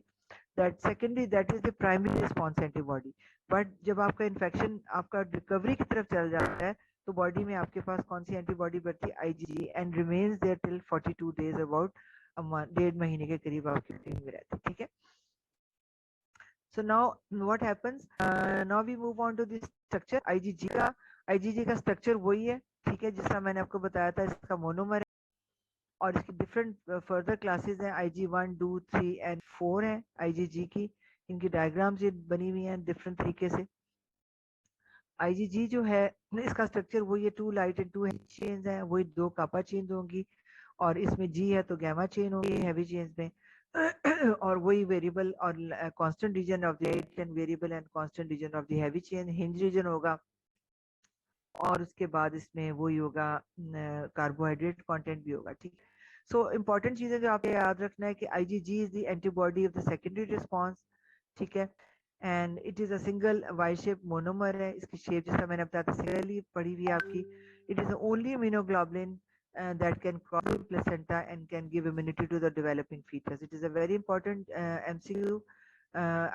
that secondary that is the primary response antibody. But जब आपका इन्फेक्शन आपका रिकवरी की तरफ चल जाता है तो बॉडी में आपके पास कौन सी एंटीबॉडी बढ़ती है, IgG, and remains there till 42 days, about 1.5 महीने के करीब आपकी बॉडी में रहती है। ठीक है, so now what happens, now we move on to the structure IgG का स्ट्रक्चर वही है। ठीक है, जिस तरह मैंने आपको बताया था, इसका मोनोमर है और इसकी डिफरेंट फर्दर क्लासेस हैं, IG1, 2, 3 एंड 4 है IgG की। इनकी डायग्राम्स ये बनी हुई हैं डिफरेंट तरीके से। IgG जो है इसका स्ट्रक्चर वही है, 2 लाइट एंड 2 हेवी चेन्स हैं, वही 2 कापा चेन्स होंगी, और इसमें G है तो गैमा चेन होगी हेवी चेन्स में और वही वेरिएबल और constant region of the light and variable and constant region of the heavy chain hinge region होगा, और उसके बाद इसमें वही होगा कार्बोहाइड्रेट कंटेंट भी होगा। ठीक, सो इंपॉर्टेंट चीजें जो आपको याद रखना है कि IgG is the antibody of the secondary response. ठीक है, and it is a single Y shape monomer है, इसकी शेप जैसा मैंने बताया था सिमिलरली पढ़ी हुई है आपकी। It is the only immunoglobulin that can cross the placenta and can give immunity to the developing fetus. It is a very important MCQ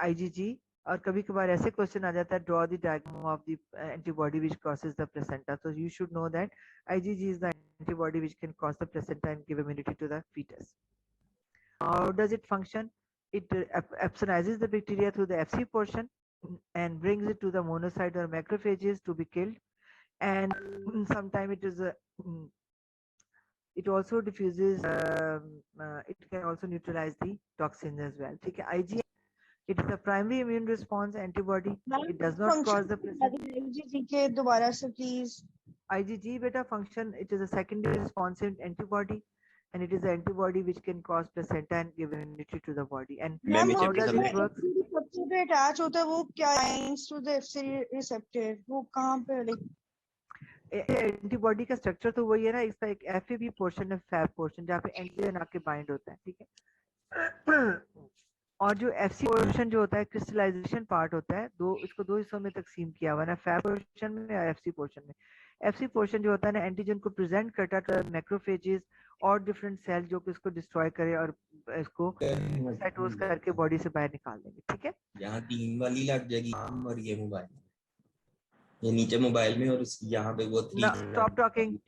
IgG, और कभी कभार ऐसे क्वेश्चन आ जाता है, draw the diagram of the antibody which crosses the placenta. So you should know that IgG is the antibody which can cross the placenta and give immunity to the fetus. How does it function? It absonizes the bacteria through the Fc portion and brings it to the monocyte or macrophages to be killed, and sometimes it also diffuses it can also neutralize the toxins as well. ठीक है, IgM It is a primary immune response antibody. It does not cause the IgG के दोबारा से please. IgG beta function. It is a secondary responsive antibody, and it is an antibody which can cause placenta and give immunity to the body. And ma'am how does it work? receptor पे attach होता है वो क्या binds to the FC receptor वो कहाँ पे like antibody का structure तो वही है ना, इसका एक एफएबी पोर्शन है, फैब पोर्शन, जहाँ पे एंटीजन आके बाइंड होता है, ठीक है। और जो एफसी पोर्शन जो होता है क्रिस्टलाइजेशन पार्ट होता है, इसको दो हिस्सों में तकसीम किया हुआ है ना, फैब पोर्शन में और एफसी पोर्शन में। एफसी पोर्शन जो होता है ना, एंटीजन को प्रेजेंट करता है मैक्रोफेजेस और डिफरेंट सेल जो कि इसको डिस्ट्रॉय करे और इसको साइटोस करके बॉडी से बाहर निकाल देंगे, ठीक है। यहाँ 3 वाली लग जाएगी और ये मोबाइल, ये नीचे मोबाइल में और यहाँ पे वो 3 स्टॉप टॉकिंग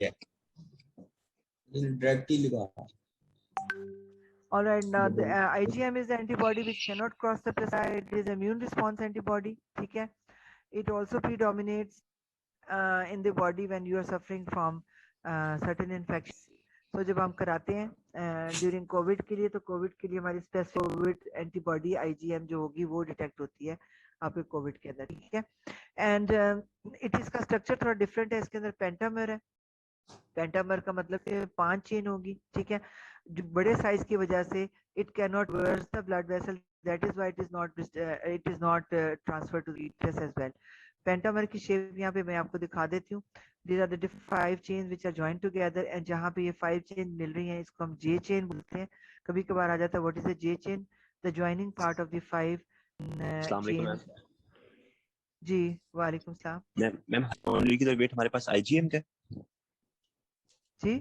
डायरेक्टली लगा। All right, now the IgM is the antibody which cannot cross the placenta. It is immune response antibody, ठीक है। It also predominates in the body when you are suffering from certain infections. So जब हम कराते हैं during COVID के लिए, तो COVID के लिए हमारी specific COVID antibody IgM जो होगी वो डिटेक्ट होती है आपके COVID के अंदर, ठीक है। And it इसका स्ट्रक्चर थोड़ा डिफरेंट है, इसके अंदर पेंटामर है। पेंटामर का मतलब कि 5 चेन होगी, ठीक है। जो बड़े साइज की वजह से it cannot burst the blood vessel, that is why it is not transferred to the uterus as well. Pentamer की शेप यहाँ पे मैं आपको दिखा देती हूँ। These are the 5 chains which are joined together, and जहाँ पे ये 5 chain मिल रही हैं इसको हम J chain बोलते हैं। कभी कभार आ जाता है what is the J chain? The joining part of the 5 chains. जी वालेकुम सलाम। मैम मॉलिक्यूलर वेट हमारे पास IgM का जी,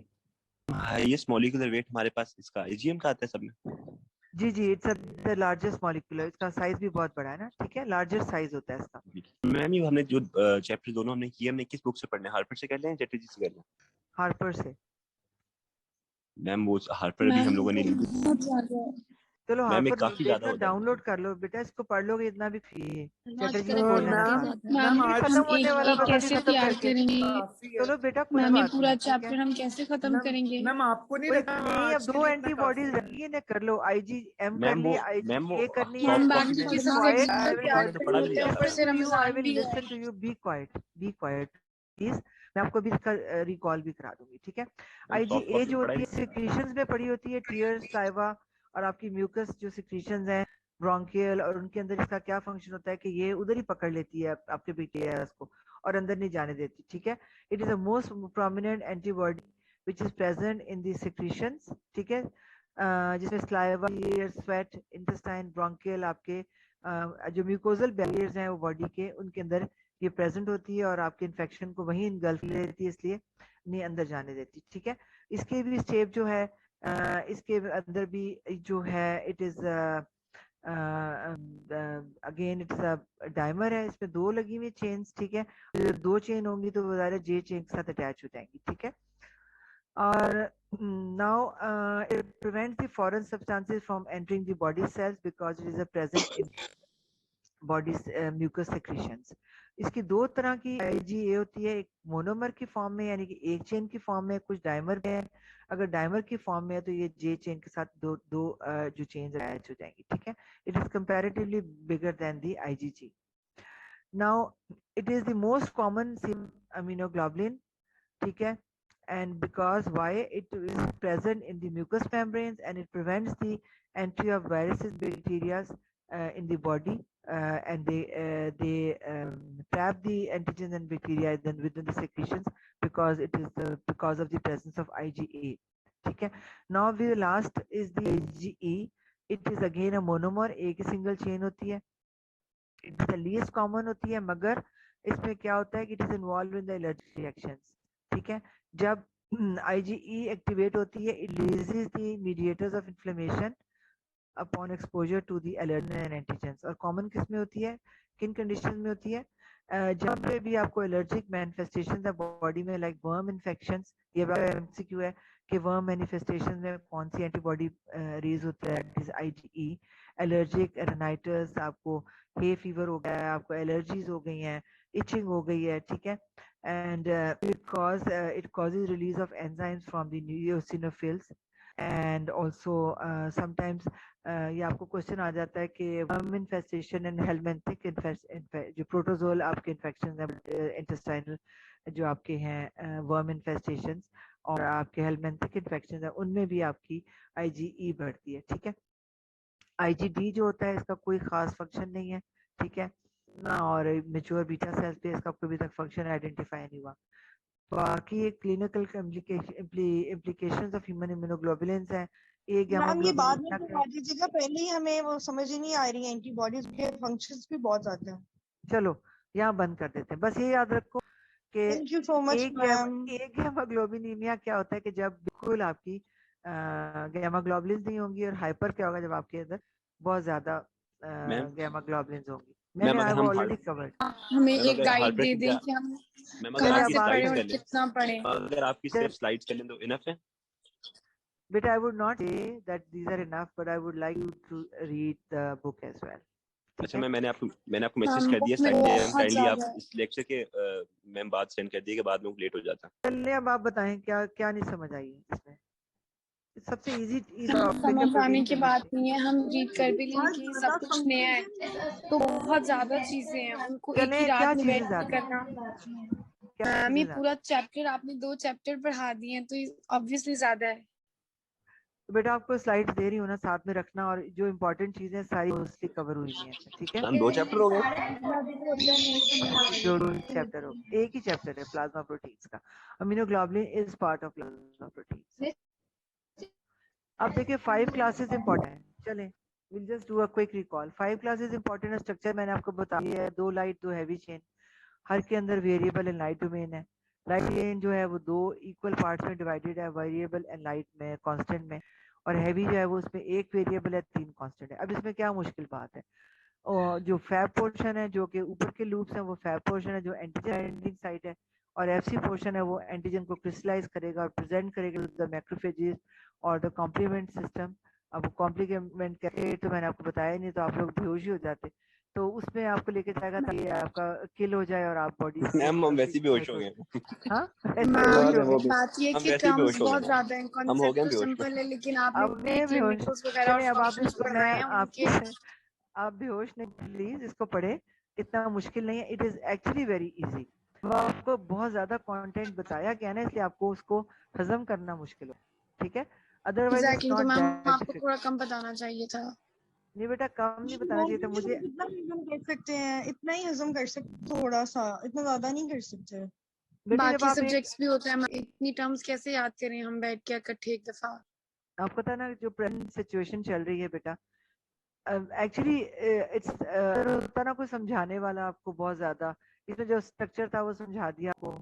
हाईएस्ट मॉलिक्यूलर वेट हमारे पास इसका IgM का आता है सब में। जी जी, इट्स द लार्जेस्ट मॉलिक्यूलर, इसका साइज भी बहुत बड़ा है ना, ठीक है, लार्जर साइज होता है इसका। मैम ये हमने जो चैप्टर दोनों हमने किए, हमने किस बुक से पढ़ने, हार्पर से कर लें जेटजी से कर लें? हार्पर से। मैम वो हार्पर भी हम लोगों ने चलो मैम हार्पर काफी ज्यादा डाउनलोड कर लो बेटा, इसको पढ़ लोगे इतना भी फ्री है। चैटर्जी मैम बोलना मैम आज खत्म होने वाला एक कैसे तैयार करेंगे? चलो बेटा कोई मैम ये बात पूरा नहीं, ठीक है। चैप्टर हम कैसे खत्म करेंगे? मैम आपको नहीं कोई लगता नहीं, अब आज के 2 लिए इतना एंटीबॉडीज काफी है? रखी है ना, कर लो IgM कर मैम ली, मैम वो IgA करनी है। मैम सॉफ्ट बाकी कॉपी की में quiet, I will तैयार तो पढ़ा भी करेंगे, नहीं ऊपर जाता। से I रमजान will भी है। listen to you, be quiet please। मैं आपको अभी इसका रिकॉल भी करा दूंगी, ठीक है। सॉफ्ट IgA कॉपी जो पढ़ा होती ही है सिक्रीशंस में पड़ी होती है, टीयर्स, साइवा और आपकी म्यूकस जो सिक्रीशंस हैं ब्रोंकियल, और उनके अंदर इसका क्या फंक्शन होता है कि ये उधर ही पकड़ लेती है आपके बैक्टीरियाज को और अंदर नहीं जाने देती, ठीक है। It is the most prominent antibody which is present in the secretions, ठीक है, जिसमें स्लाइवा, स्वेट, इंटेस्टाइन, ब्रोंकियल, आपके जो म्यूकोजल बैरियर्स हैं वो बॉडी के, उनके अंदर ये प्रेजेंट होती है और आपके इन्फेक्शन को वहीं इनगल्फ ले लेती है, इसलिए नहीं अंदर जाने देती, ठीक है। इसके भी स्टेप जो है इसके अंदर भी जो है it is again it's a dimer है, इसमें 2 लगी हुई चेन्स, ठीक है। 2 चेन होंगी तो वो ज़्यादा J चेन के साथ अटैच हो जाएंगी, ठीक है। और now it prevents the foreign substances from entering the body cells because it is a present in body mucus secretions. इसकी 2 तरह की IgA होती है, एक मोनोमर की फॉर्म में यानी कि एक चेन की फॉर्म में, कुछ डायमर में है। अगर डायमर की फॉर्म में है तो ये J चेन के साथ दो जो चेन्स अटैच हो जाएंगी, ठीक है। It is comparatively bigger than the IgG. Now it is the most common immunoglobulin, ठीक है, and because why it is present in the mucous membranes and it prevents the entry of viruses, bacteria in the body, and they trap the antigens and bacteria then within the secretions because it is because of the presence of IgA, ठीक है। Now the last is the IgE. It is again a monomer, एक single chain होती है, it is the least common होती है, मगर इसमें क्या होता है कि it is involved in the allergic reactions, ठीक है। जब IgE एक्टिवेट होती है, it releases the mediators of inflammation upon exposure to the allergen and antigens। और कॉमन किस में होती है, किन कंडीशन में होती है, जब पे भी आपको एलर्जिक मैनिफेस्टेशन है बॉडी में, लाइक वर्म इन्फेक्शंस, ये MCQ है कि वर्म मैनिफेस्टेशन में कौन सी एंटीबॉडी रेज होता है, दिस IgE। एलर्जिक रेनाइटिस, आपको हे फीवर हो गया है, आपको एलर्जीज हो गई हैं, इचिंग हो गई है, ठीक है, and it causes release of enzymes from the eosinophils and also sometimes ये आपको क्वेश्चन आ जाता है कि वर्म इन्फेस्टेशन एंड हेलमिंथिक जो प्रोटोजोल आपके इन्फेक्शन है इंटेस्टाइनल जो आपके हैं वर्म इन्फेस्टेशन और आपके हेलमिंथिक इन्फेक्शन है उनमें भी आपकी IgE बढ़ती है। ठीक है, IgD जो होता है इसका कोई खास फंक्शन नहीं है, ठीक है ना, और मेच्योर बीटा सेल्स पे इसका कोई भी तक फंक्शन आइडेंटिफाई नहीं हुआ। बाकी एक clinical implications of human immunoglobulins है। एक गामा मैम ये बाद में ग्लोबुलिन बता दीजिएगा, पहले ही हमें वो समझ ही नहीं आ रही है, एंटीबॉडीज के फंक्शंस भी बहुत ज्यादा है। चलो यहाँ बंद कर देते हैं, बस ये याद रखो कि thank you so much ma'am. एक गामा ग्लोबिनीमिया क्या होता है कि जब बिल्कुल आपकी गामा ग्लोबुलिन्स नहीं होंगी, और हाइपर क्या होगा जब आपके अंदर बहुत ज्यादा मैम गामा ग्लोबुलिन्स होंगी। मैम मैंने अगर आई हम ऑलरेडी कवर्ड। हमें मैम एक अगर गाइड हार्ट दे रेट दें कि हम मैम अगर कहाँ आपकी से पढ़े स्लाइड्स और कर लें, कितना पढ़े। अगर आपकी सिर्फ स्लाइड्स कर लें तो इनफ है। But I would not say that these are enough, but I would like you to read the book as well. ठीक अच्छा है? मैंने आपको मैसेज हम कर दिया बुक में स्लाइड में, बहुत काइंडली आप ज्यादा इस लेक्चर के मैम बात सेंड कर दिए कि बाद में लेट हो जाता। चलिए अब आप बताएं क्या क्या नहीं समझ आई है इसमें। सबसे इजी हम टॉपिक है समझ आने प्रोटीन की बात केमिस्ट्री। नहीं है, हम रीड कर भी लेंगे बहुत कि ज्यादा सब कुछ नया है तो बहुत ज्यादा चीजें हैं, उनको एक ही चलें, क्या रात में चीजें बैठ के ज्यादा करना। क्या मैम ये चीजें ज्यादा पूरा चैप्टर आपने 2 चैप्टर पढ़ा दिए हैं तो ऑब्वियसली ज्यादा है। तो बेटा आपको स्लाइड्स दे रही हूँ ना, साथ में रखना, और जो इम्पोर्टेंट चीजें सारी मोस्टली कवर हुई हुई हैं। ठीक है, मैम 2 चैप्टर हो गए। जो चैप्टर हो, एक ही चैप्टर है प्लाज्मा प्रोटीन्स का। Immunoglobulin is part of plasma proteins. अब देखिए 5 क्लासेस इंपॉर्टेंट है। चलें will just do a quick recall. 5 classes important है। स्ट्रक्चर मैंने आपको बता दिया है, 2 लाइट 2 हैवी चेन, हर के अंदर वेरिएबल एंड लाइट डोमेन है। लाइट चेन जो है वो 2 इक्वल पार्ट्स में डिवाइडेड है, वेरिएबल एंड लाइट में, कांस्टेंट में, और हैवी जो है वो उसमें 1 वेरिएबल है 3 कांस्टेंट है। अब इसमें क्या मुश्किल बात है, और जो फैब पोर्शन है जो कि ऊपर के लूप्स हैं वो फैब पोर्शन है जो एंटीजन बाइंडिंग साइट है, और FC पोर्शन है वो एंटीजन को क्रिस्टलाइज करेगा और प्रेजेंट करेगा टू द मैक्रोफेजेस और द कॉम्प्लीमेंट सिस्टम। अब कॉम्प्लीमेंट कैसे तो मैंने आपको बताया नहीं, तो आप लोग बेहोश ही हो जाते। तो उसमें आपको लेके जाएगा ताकि आपका किल हो जाए और आप बॉडी से मैम हम वैसे ही बेहोश हो हो। गए। हाँ ऐसे मैम बेहोश हो गए। बात ये हम कि वैसे ही टर्म्स बेहोश हो बहुत गए। ज्यादा हैं, हम हो कॉन्सेप्ट गए तो बेहोश। सिंपल है, लेकिन आपने आपने इतने बेहोश, क्लिनिकल्स वगैरह और चलिए अब आप फंक्शंस इसको, मैं पढ़ाए हैं आपको उनके। आप बेहोश नहीं, प्लीज इसको पढ़े, इतना मुश्किल नहीं है, it is actually very easy. तो आपको बहुत ज्यादा कंटेंट बताया गया ना, इसलिए आपको उसको हजम करना मुश्किल हो। ठीक है, अदरवाइज इट्स एग्जैक्टली, तो नॉट मैम दैट आपको डिफिकल्ट। थोड़ा कम बताना चाहिए था। नहीं बेटा कम नहीं बताना चाहिए था मुझे। कितना हजम कर सकते हैं, इतना ही हजम कर सकते, थोड़ा सा, इतना ज्यादा नहीं कर सकते। बेटे जब बाकी आप एक, सब्जेक्ट्स भी होते हैं, इतनी टर्म्स कैसे याद करें हम बैठ के इकट्ठे एक दफा। आपको पता है ना जो प्रेजेंट सिचुएशन चल रही है बेटा, एक्चुअली इट्स होता ना कोई समझाने वाला आपको बहुत ज्यादा, इसमें जो स्ट्रक्चर था वो समझा दिया आपको,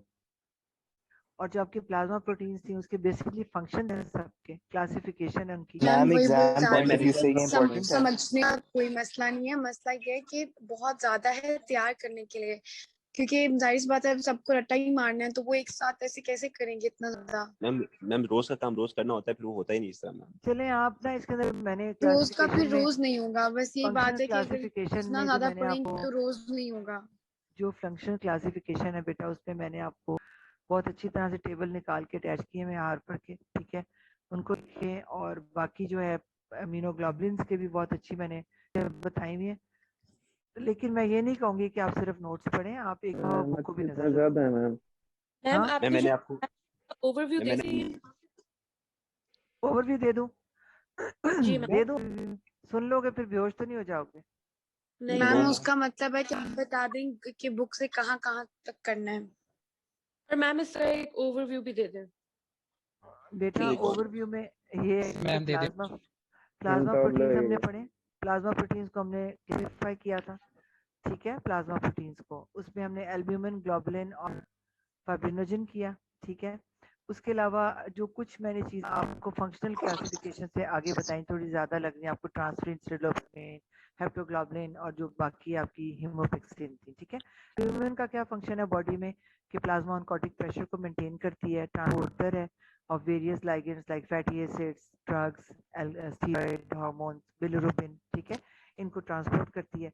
और जो आपकी प्लाज्मा प्रोटीन्स थी उसके बेसिकली फंक्शन है, सबके क्लासिफिकेशन है उनकी। मैम वही एग्जाम बता पॉइंट ऑफ रही व्यू थी से कि ये इम्पोर्टेंट है। समझने का कोई मसला नहीं है, मसला ये है कि बहुत ज्यादा है तैयार करने के लिए, क्योंकि जाहिर सी बात है सबको रट्टा ही मारना है, तो वो एक साथ ऐसे कैसे करेंगे इतना ज्यादा। मैम रोज का काम रोज करना होता है, फिर वो होता ही नहीं इस तरह मैम। चलें आप ना इसके अंदर मैंने रोज का फिर क्लासिफिकेशन में, रोज नहीं होगा, बस यही फंक्शनल बात है कि अगर क्लासिफिकेशन इतना में जो ज्यादा मैंने पढ़ेंगे आपको, तो रोज नहीं होगा। जो फंक्शनल क्लासिफिकेशन है बेटा उसमें मैंने आपको बहुत अच्छी तरह से टेबल निकाल के अटैच किए हैं आर पर के। ठीक है, उनको लिखे, और बाकी जो है अमीनोग्लोबुलिन्स के भी बहुत अच्छी मैंने बताई हुई है। लेकिन मैं ये नहीं कहूंगी कि आप सिर्फ नोट्स पढ़ें, आप एक बुक को भी नजर ज्यादा है मैम। मैम हाँ आपकी मैंने जो आपको ओवरव्यू मैंने देखी ओवरव्यू दे दूं? जी मैम। दे दूं, सुन लोगे फिर बेहोश तो नहीं हो जाओगे? नहीं मैम मैम, उसका मतलब है कि आप बता दें कि बुक से कहाँ कहाँ तक करना है। और मैम इसका एक ओवरव्यू भी दे दें। बेटा ठीक है। ओवरव्यू में ये मैम दे दे। प्लाज्मा प्लाज्मा प्रोटीन्स हमने पढ़े, प्लाज्मा प्रोटीन्स को हमने क्लासिफाई किया था। ठीक है, प्लाज्मा प्रोटीन्स को उसमें हमने एल्ब्यूमिन, ग्लोबुलिन और फाइब्रिनोजन किया। ठीक है, उसके अलावा जो कुछ मैंने चीज आपको फंक्शनल क्लासिफिकेशन से आगे बताई, थोड़ी ज्यादा लग रही है आपको, ट्रांसफेरेंट स्टेरोलिन, हेप्टोग्लोबुलिन और जो बाकी आपकी हीमोपेक्सिन थी। ठीक है, एल्ब्यूमिन का क्या फंक्शन है बॉडी में कि प्लाज्मा ऑनकोटिक प्रेशर को मेंटेन करती है, ट्रांसपोर्टर है of various ligands like fatty acids, drugs, steroid, hormones, bilirubin, ठीक है, इनको ट्रांसपोर्ट करती है।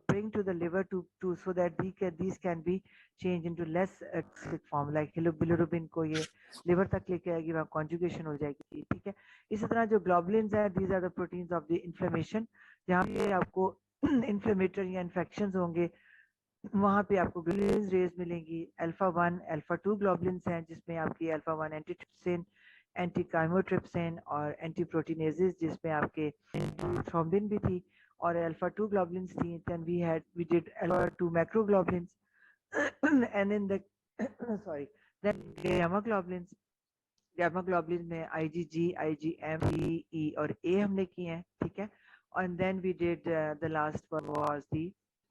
bring to the liver to so that these can be changed into less toxic form like bilirubin को ये liver तक लेके आएगी, वहाँ conjugation हो जाएगी, ठीक है। इसी तरह जो globulins है, these are the proteins of the inflammation, जहाँ पे आपको inflammatory या infections होंगे वहाँ पे आपको globulins rays मिलेंगी। alpha 1 alpha 2 globulins हैं जिसमें आपकी alpha 1 antitrypsin, anti-chymotrypsin और anti-proteinases जिसमें आपके thrombin भी थी और alpha 2 globulins थी। then we did alpha 2 macroglobulins and in the sorry then gamma globulins में IgG, IgM, E और A हमने किए हैं, ठीक है। and then we did the last one was the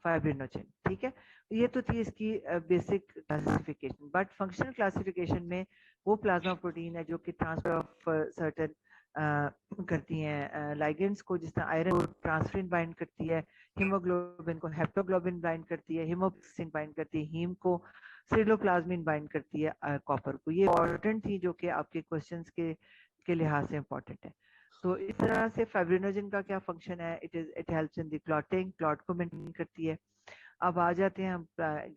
fibrinogen, ठीक है। ये तो थी इसकी basic classification, but functional classification में वो प्लाज्मा प्रोटीन है जो कि ट्रांसफर ऑफ सर्टेन करती हैं लाइगेंड्स को, जिस तरह आयरन को ट्रांसफरिन बाइंड करती है, हीमोग्लोबिन को हेप्टोग्लोबिन बाइंड करती है, हीमोप्सिन बाइंड करती है, हीम को सिलोप्लाज्मिन बाइंड करती है कॉपर को। ये इंपॉर्टेंट थी जो कि आपके क्वेश्चंस के लिहाज से इंपॉर्टेंट है। तो इस तरह से फाइब्रिनोजन का क्या फंक्शन है, it helps in the clotting, clot को मेंटेन करती है। अब आ जाते हैं हम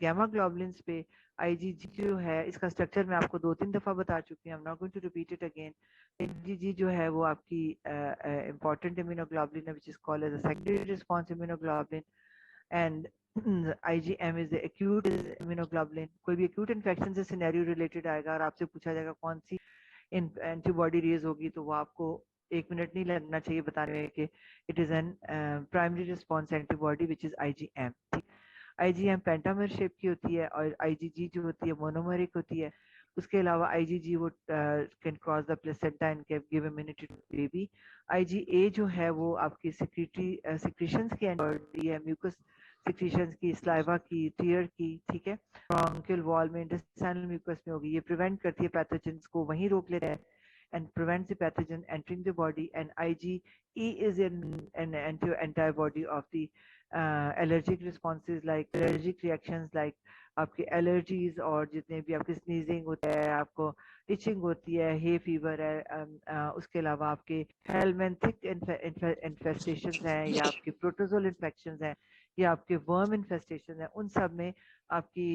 गैमा ग्लोबुलिन्स पे। IgG जो है इसका स्ट्रक्चर मैं आपको 2-3 दफा बता चुकी हूँ, I am not going to repeat it again. IgG जो है वो आपकी इंपॉर्टेंट इम्यूनोग्लोबुलिन है which is called as a secondary response immunoglobulin and IgM is the acute immunoglobulin. कोई भी एक्यूट इन्फेक्शन से सिनेरियो रिलेटेड आएगा और आपसे पूछा जाएगा कौन सी एंटीबॉडी रेज होगी, तो वो आपको 1 मिनट नहीं लगना चाहिए बताने में कि it is an primary response antibody which is IgM। IgM pentamer shape की होती है और IgG जो होती है मोनोमेरिक होती है। उसके अलावा IgG वो can cross the placenta and can give immunity to baby. IgA जो है वो आपकी सिक्रीशंस की एंटीबॉडी है, म्यूकस सिक्रीशंस की, स्लाइवा की, टीयर की, ठीक है। ब्रोंकियल वॉल में, इंटेस्टाइनल म्यूकस में होगी, ये प्रिवेंट करती है पैथोजेंस को, वहीं रोक लेता है and prevents the pathogen entering the body, and IgE is an antibody of the allergic responses like allergic reactions like आपके allergies और जितने भी आपके sneezing होता है, आपको itching होती है, hay fever है, उसके अलावा आपके helminthic infestations हैं या आपके protozoal infections हैं या आपके worm infestations हैं, उन सब में आपकी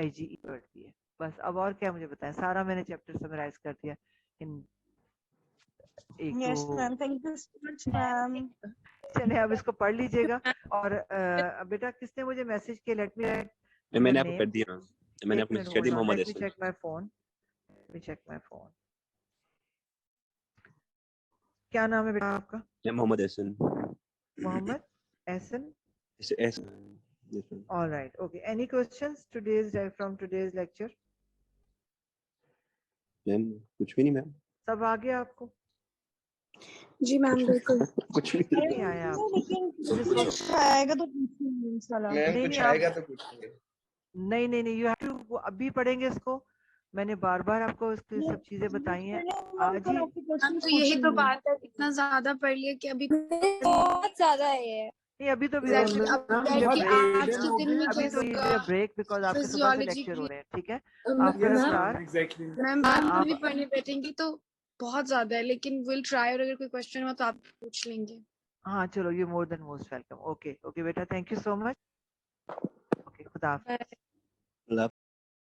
IgE बढ़ती है। बस अब और क्या मुझे बताएं, सारा मैंने चैप्टर समराइज कर दिया इन Yes, ma'am. Thank you so much, ma'am. चलिए अब इसको पढ़ लीजिएगा। और बेटा किसने मुझे मैसेज किया, लेट मी मैंने आपको कर दिया, मैंने आपको मैसेज कर दिया, Mohammad let me check my phone. क्या नाम है बेटा आपका? Mohammad Hasan. Mohammad Ehsan. Yes, all right, okay. Any questions from today's lecture? Ma'am कुछ भी नहीं मैम। सब आ गया आपको? जी मैम बिल्कुल। कुछ भी नहीं आया आपको? लेकिन कुछ आएगा तो पूछिए इंशाल्लाह। कुछ आएगा तो पूछेंगे। नहीं यू हैव टू, अभी पढ़ेंगे इसको। मैंने बार आपको इसकी सब चीजें बताई हैं आज ही। अब तो यही तो बात है, इतना ज्यादा पढ़ लिया कि अभी बहुत ज्यादा है ये। नहीं अभी तो Exactly. अब बैठ के आज के दिन में अभी तो कैसे ब्रेक बिकॉज आपके सुबह से फिजियोलॉजी लेक्चर हो रहे हैं, ठीक है। Yes, after ma'am. Exactly. Ma'am बाद में भी पढ़ने बैठेंगे तो बहुत ज्यादा है, लेकिन विल ट्राई, और अगर कोई क्वेश्चन हुआ तो आप पूछ लेंगे। हाँ चलो, you more than most welcome. Okay बेटा, thank you so much. Okay, खुदा हाफिज़।